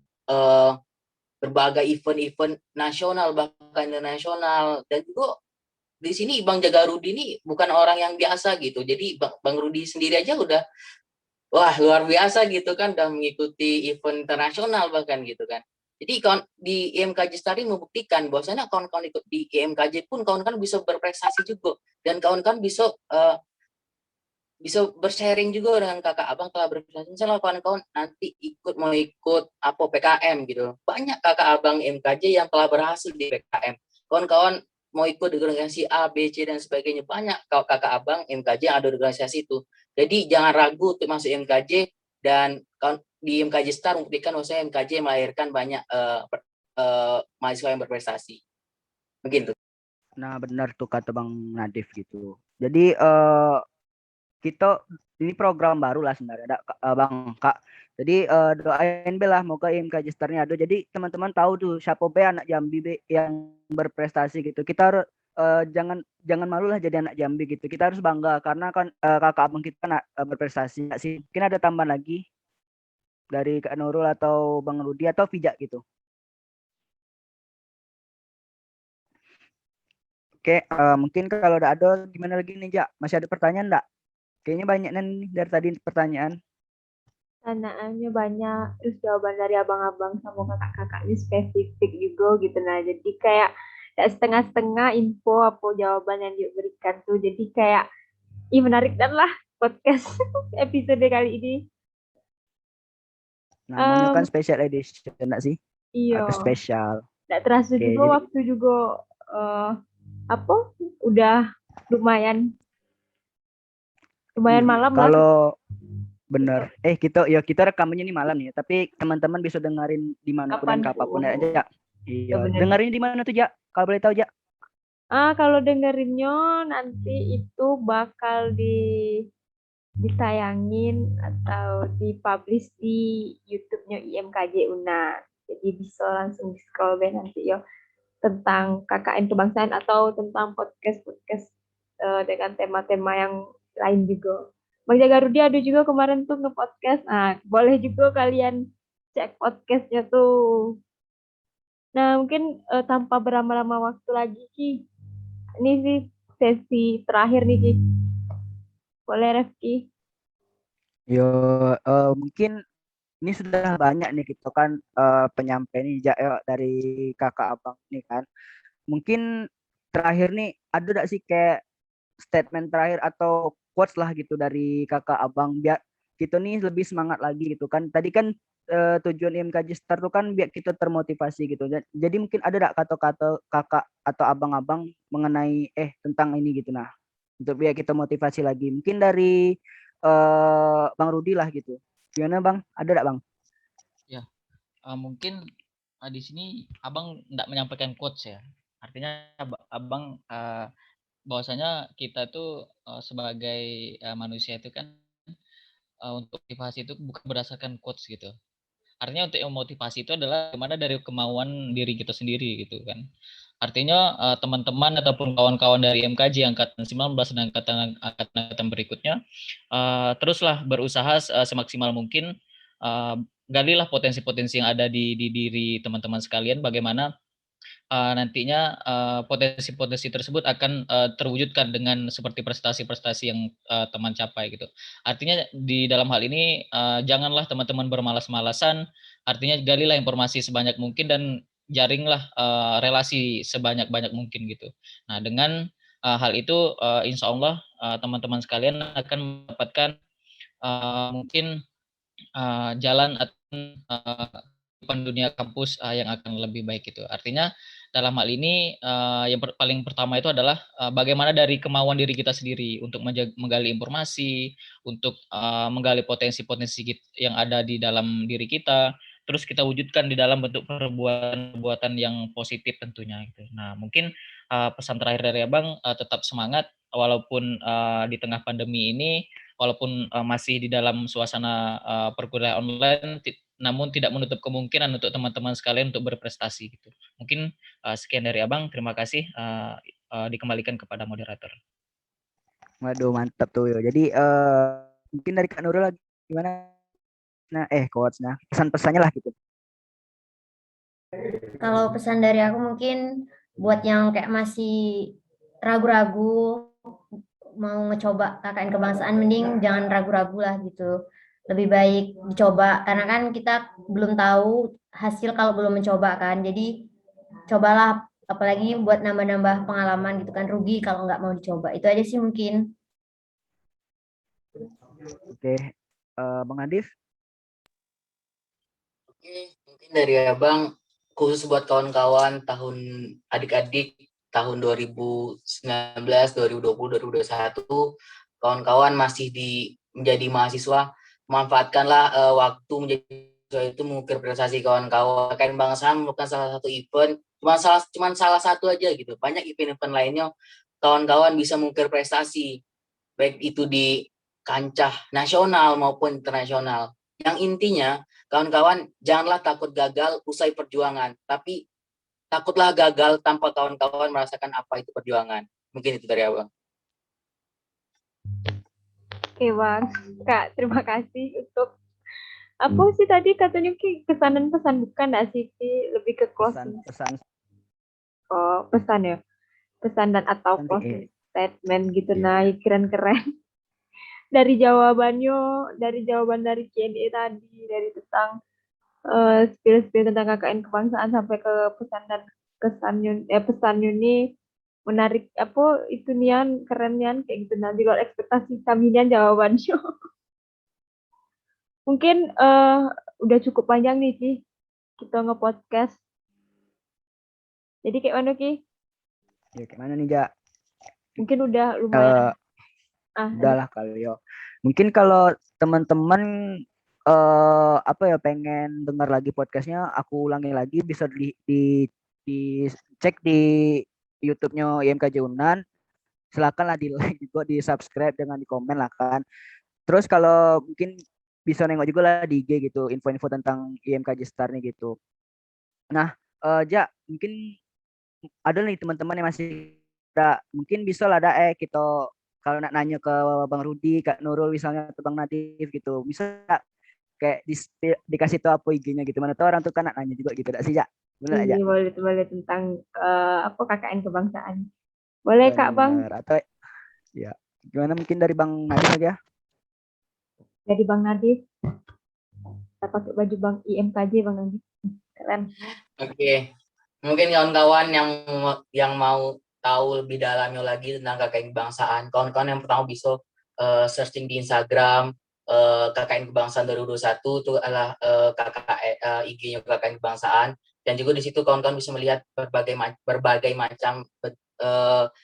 berbagai event-event nasional bahkan internasional, dan juga di sini Bang Jaga Rudi ini bukan orang yang biasa gitu. Jadi Bang Rudi sendiri aja udah wah luar biasa gitu kan, udah mengikuti event internasional bahkan gitu kan. Jadi di IMKJ Stari membuktikan bahwasanya kawan-kawan ikut di IMKJ pun kawan-kawan bisa berprestasi juga, dan kawan-kawan bisa bersharing juga dengan kakak abang telah berprestasi. Misalnya kawan-kawan nanti mau ikut apa PKM gitu, banyak kakak abang IMKJ yang telah berhasil di PKM. Kawan-kawan mau ikut di organisasi A, B, C dan sebagainya, banyak kakak abang IMKJ yang ada di organisasi itu. Jadi jangan ragu untuk masuk IMKJ, dan di IMKJ Star membuktikan bahwasanya IMKJ melahirkan banyak mahasiswa yang berprestasi. Begitu. Nah, benar tuh kata Bang Nadif gitu. Jadi kita ini program baru lah sebenarnya, Bang Kak. Jadi doain be lah moga IMKJ Star-nya ada. Jadi teman-teman tahu tuh siapa be anak Jambi be yang berprestasi gitu. Kita harus jangan malu lah jadi anak Jambi gitu. Kita harus bangga karena kan kakak abang kita berprestasi. Sih. Mungkin ada tambahan lagi dari Kak Nurul atau Bang Rudi atau Vijak gitu. Oke, mungkin kalau udah ada gimana lagi nih, Jak? Masih ada pertanyaan enggak? Kayaknya banyak nih dari tadi pertanyaan. Pertanyaannya banyak, terus jawaban dari abang-abang sama kakak-kakaknya spesifik juga gitu. Nah, jadi kayak setengah-setengah info apa jawaban yang diberikan tuh. Jadi kayak, menarik dan lah podcast episode kali ini. Namanya kan special edition enggak sih? Iya. Atau spesial. Nggak terasa Oke, juga jadi waktu juga udah lumayan malam lah. kalau bener, kita rekamannya ini malam ya, tapi teman-teman bisa dengerin dimanapun dan kapanpun aja. Iya, bener. dengerin di mana tuh, Jak? Kalau boleh tahu, Jak? Kalau dengerinnya nanti itu bakal ditayangin atau dipublish di YouTube-nya IMKJ UNA. Jadi bisa langsung di scroll deh nanti ya tentang KKN kebangsaan atau tentang podcast-podcast dengan tema-tema yang lain juga. Bang Jaga Rudi ada juga kemarin tuh nge-podcast. Nah, boleh juga kalian cek podcastnya tuh. Nah, mungkin tanpa berlama-lama waktu lagi, Ki. Ini sih sesi terakhir nih, Ki. Boleh, Refki? Yo, mungkin ini sudah banyak nih gitu kan penyampaian nih dari kakak abang nih kan. Mungkin terakhir nih ada gak sih kayak statement terakhir atau quotes lah gitu dari kakak abang biar kita nih lebih semangat lagi gitu kan. Tadi kan tujuan IMKJ Start tuh kan biar kita termotivasi gitu. Jadi mungkin ada gak kata-kata kakak atau abang-abang mengenai tentang ini gitu nah. Untuk biar kita motivasi lagi. Mungkin dari Bang Rudi lah gitu. Gimana Bang? Ada gak Bang? Ya, mungkin di sini abang tidak menyampaikan quotes ya. Artinya abang bahwasanya kita tuh sebagai manusia itu kan untuk motivasi itu bukan berdasarkan quotes gitu. Artinya untuk motivasi itu adalah gimana dari kemauan diri kita sendiri gitu kan. Artinya teman-teman ataupun kawan-kawan dari MKJ angkatan 19 dan angkatan berikutnya teruslah berusaha semaksimal mungkin, galilah potensi-potensi yang ada di diri teman-teman sekalian, bagaimana nantinya potensi-potensi tersebut akan terwujudkan dengan seperti prestasi-prestasi yang teman capai gitu. Artinya di dalam hal ini janganlah teman-teman bermalas-malasan, artinya galilah informasi sebanyak mungkin dan jaringlah relasi sebanyak-banyak mungkin gitu. Nah dengan hal itu insya Allah teman-teman sekalian akan mendapatkan mungkin jalan atau dunia kampus yang akan lebih baik itu. Artinya dalam hal ini yang paling pertama itu adalah bagaimana dari kemauan diri kita sendiri untuk menggali informasi, untuk menggali potensi-potensi yang ada di dalam diri kita, terus kita wujudkan di dalam bentuk perbuatan-perbuatan yang positif tentunya gitu. Nah, mungkin pesan terakhir dari Abang tetap semangat walaupun di tengah pandemi ini, walaupun masih di dalam suasana perkuliahan online, namun tidak menutup kemungkinan untuk teman-teman sekalian untuk berprestasi gitu. Mungkin sekian dari Abang, terima kasih. Dikembalikan kepada moderator. Waduh mantap tuh yo. Jadi mungkin dari Kak Nurul lagi gimana? Nah, quotes-nya, pesan-pesannya lah gitu. Kalau pesan dari aku mungkin buat yang kayak masih ragu-ragu mau ngecoba KKN kebangsaan, mending jangan ragu-ragu lah gitu. Lebih baik dicoba karena kan kita belum tahu hasil kalau belum mencoba kan. Jadi cobalah, apalagi buat nambah-nambah pengalaman gitu kan, rugi kalau nggak mau dicoba. Itu aja sih mungkin. Oke, Bang Adif. Oke, mungkin dari Abang khusus buat kawan-kawan adik-adik tahun 2019, 2020, 2021, kawan-kawan masih menjadi mahasiswa, manfaatkanlah waktu menjadi mahasiswa itu mengukir prestasi kawan-kawan. KKN Bangsaan merupakan salah satu event, cuman salah satu aja gitu. Banyak event-event lainnya kawan-kawan bisa mengukir prestasi, baik itu di kancah nasional maupun internasional. Yang intinya, kawan-kawan janganlah takut gagal usai perjuangan, tapi takutlah gagal tanpa kawan-kawan merasakan apa itu perjuangan. Mungkin itu dari Abang. Oke, Bang. Kak, terima kasih untuk apa sih tadi katanya Ki, kesan dan pesan, bukan nggak sih Ki? Lebih ke closing. Pesan Oh, pesan ya. Pesan dan atau nanti closing statement gitu. iya. Nah, keren-keren. Dari jawabannya, dari jawaban dari Q&A tadi, dari tentang spill-spill tentang KKN kebangsaan sampai ke pesan dan pesan ini menarik, apa itu nian keren nian kayak gitu, nanti kalau ekspektasi kami nian jawabannya. Mungkin udah cukup panjang nih Ki kita nge-podcast. Jadi kayak mana Ki? Ya gimana nih Ja? Mungkin udah lumayan. Udahlah kali yo. Mungkin kalau teman-teman pengen dengar lagi podcastnya, aku ulangi lagi, bisa cek di YouTube-nya IMKJ Unan. Silakanlah di like juga, di subscribe, dengan di komen lah kan. Terus kalau mungkin bisa nengok juga lah di IG gitu, info-info tentang IMKJ Star nih gitu. Nah, Ja, mungkin ada nih teman-teman yang masih ada, mungkin bisa lah ada kita kalau nak nanya ke Bang Rudi, Kak Nurul misalnya, atau Bang Nadif gitu, bisa kayak dikasih tahu apa IG-nya gitu, mana tahu orang tuh kan nak nanya juga gitu, tak sih Ja? Benar aja. boleh tentang apa KKN kebangsaan. Boleh Kak Bang, Benar. Atau ya gimana mungkin dari Bang Nadif aja? dari Bang Nadif. Kita pakai baju Bang IMKJ Bang Nadif. Keren. Oke, mungkin kawan-kawan yang mau tahu lebih dalamnya lagi tentang KKN kebangsaan, kawan-kawan yang pertama bisa searching di Instagram KKN kebangsaan 2021 itu adalah IG-nya KKN kebangsaan, dan juga di situ kawan-kawan bisa melihat berbagai macam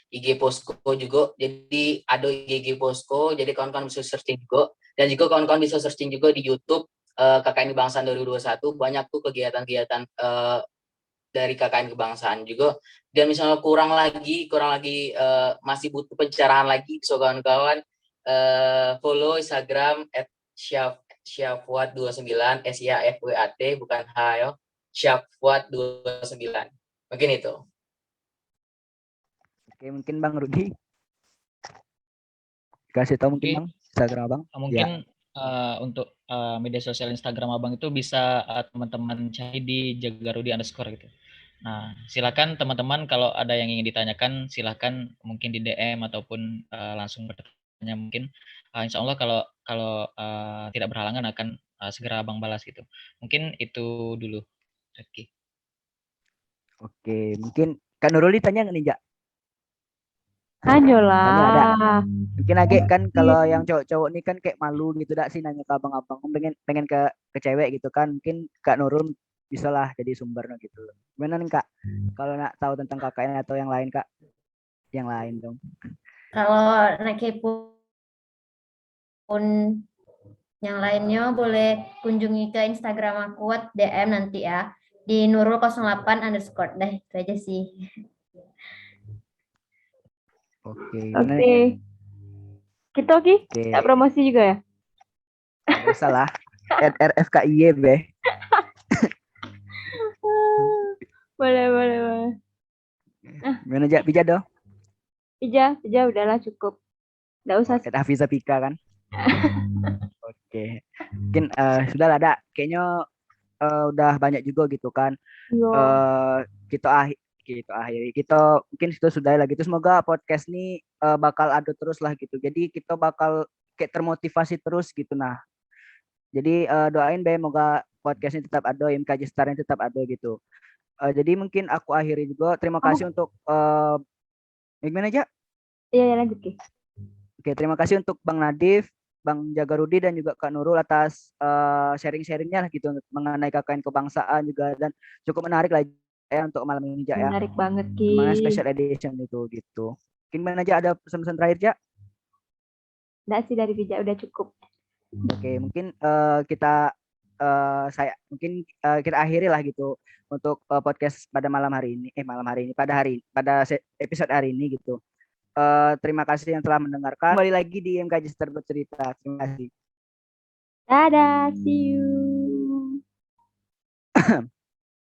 IG posko juga. Jadi ada IG posko, jadi kawan-kawan bisa searching juga, dan juga kawan-kawan bisa searching juga di YouTube KKN kebangsaan 2021. Banyak tuh kegiatan-kegiatan dari KKN kebangsaan juga. Dan misalnya kurang lagi masih butuh pencerahan lagi, so kawan-kawan follow Instagram @syafwat29 SYAFWAT bukan H ya, Syafwat29. Mungkin itu. Oke, mungkin Bang Rudi kasih tahu mungkin Oke, Bang Instagram Bang. mungkin untuk media sosial Instagram Abang itu bisa teman-teman cari di jagarudi underscore gitu. Nah, silakan teman-teman kalau ada yang ingin ditanyakan, silakan mungkin di DM ataupun langsung bertanya mungkin. Insya Allah kalau tidak berhalangan akan segera Abang balas gitu. Mungkin itu dulu, Oke. Oke, mungkin Kak Nurul ditanya nggak nih, Jak? Tanya Tanya ada. lah. Mungkin agak kan kalau yang cowok-cowok nih kan kayak malu gitu dak sih nanya ke abang-abang. Pengen pengen ke cewek gitu kan. Mungkin Kak Nurul bisa lah jadi sumbernya gitu. Gimana nih Kak? Kalau nak tahu tentang KKN atau yang lain Kak? Yang lain dong. Kalau nak kepo pun yang lainnya boleh kunjungi ke Instagram aku DM nanti ya di nurul08_ dah itu aja sih. Oke, gimana nih? Oke. Kita Ki, Oke, tak promosi juga ya? nggak usah lah. RFKIY be. Boleh. Gimana Jak? Bija dong. Pija udahlah cukup. Nggak usah. Hafiza Pika kan. Oke. Mungkin sudah lah dak. Kayaknya udah banyak juga gitu kan. Iya. Kita akhiri kita mungkin itu sudah lah gitu, semoga podcast ini bakal ada terus lah gitu, jadi kita bakal kayak termotivasi terus gitu. Nah jadi doain be moga podcast ini tetap ada, IMKJ Star ini tetap ada gitu. Jadi mungkin aku akhiri juga, terima kasih untuk gimana aja. Iya lanjut Ki. Oke, terima kasih untuk Bang Nadif, Bang Jagarudi, dan juga Kak Nurul atas sharing-sharingnya lah gitu mengenai KKN kebangsaan juga, dan cukup menarik lah ya untuk malam ini Jak ya. Menarik banget Ki. Gimana special edition itu gitu. Mungkin mana aja ada pesan-pesan terakhir Jak? Nggak sih dari Pija udah cukup. Oke, mungkin kita akhiri lah gitu untuk podcast pada malam hari ini, pada episode hari ini gitu. Terima kasih yang telah mendengarkan. Kembali lagi di IMKJ Star Bercerita. Terima kasih. Dadah, see you.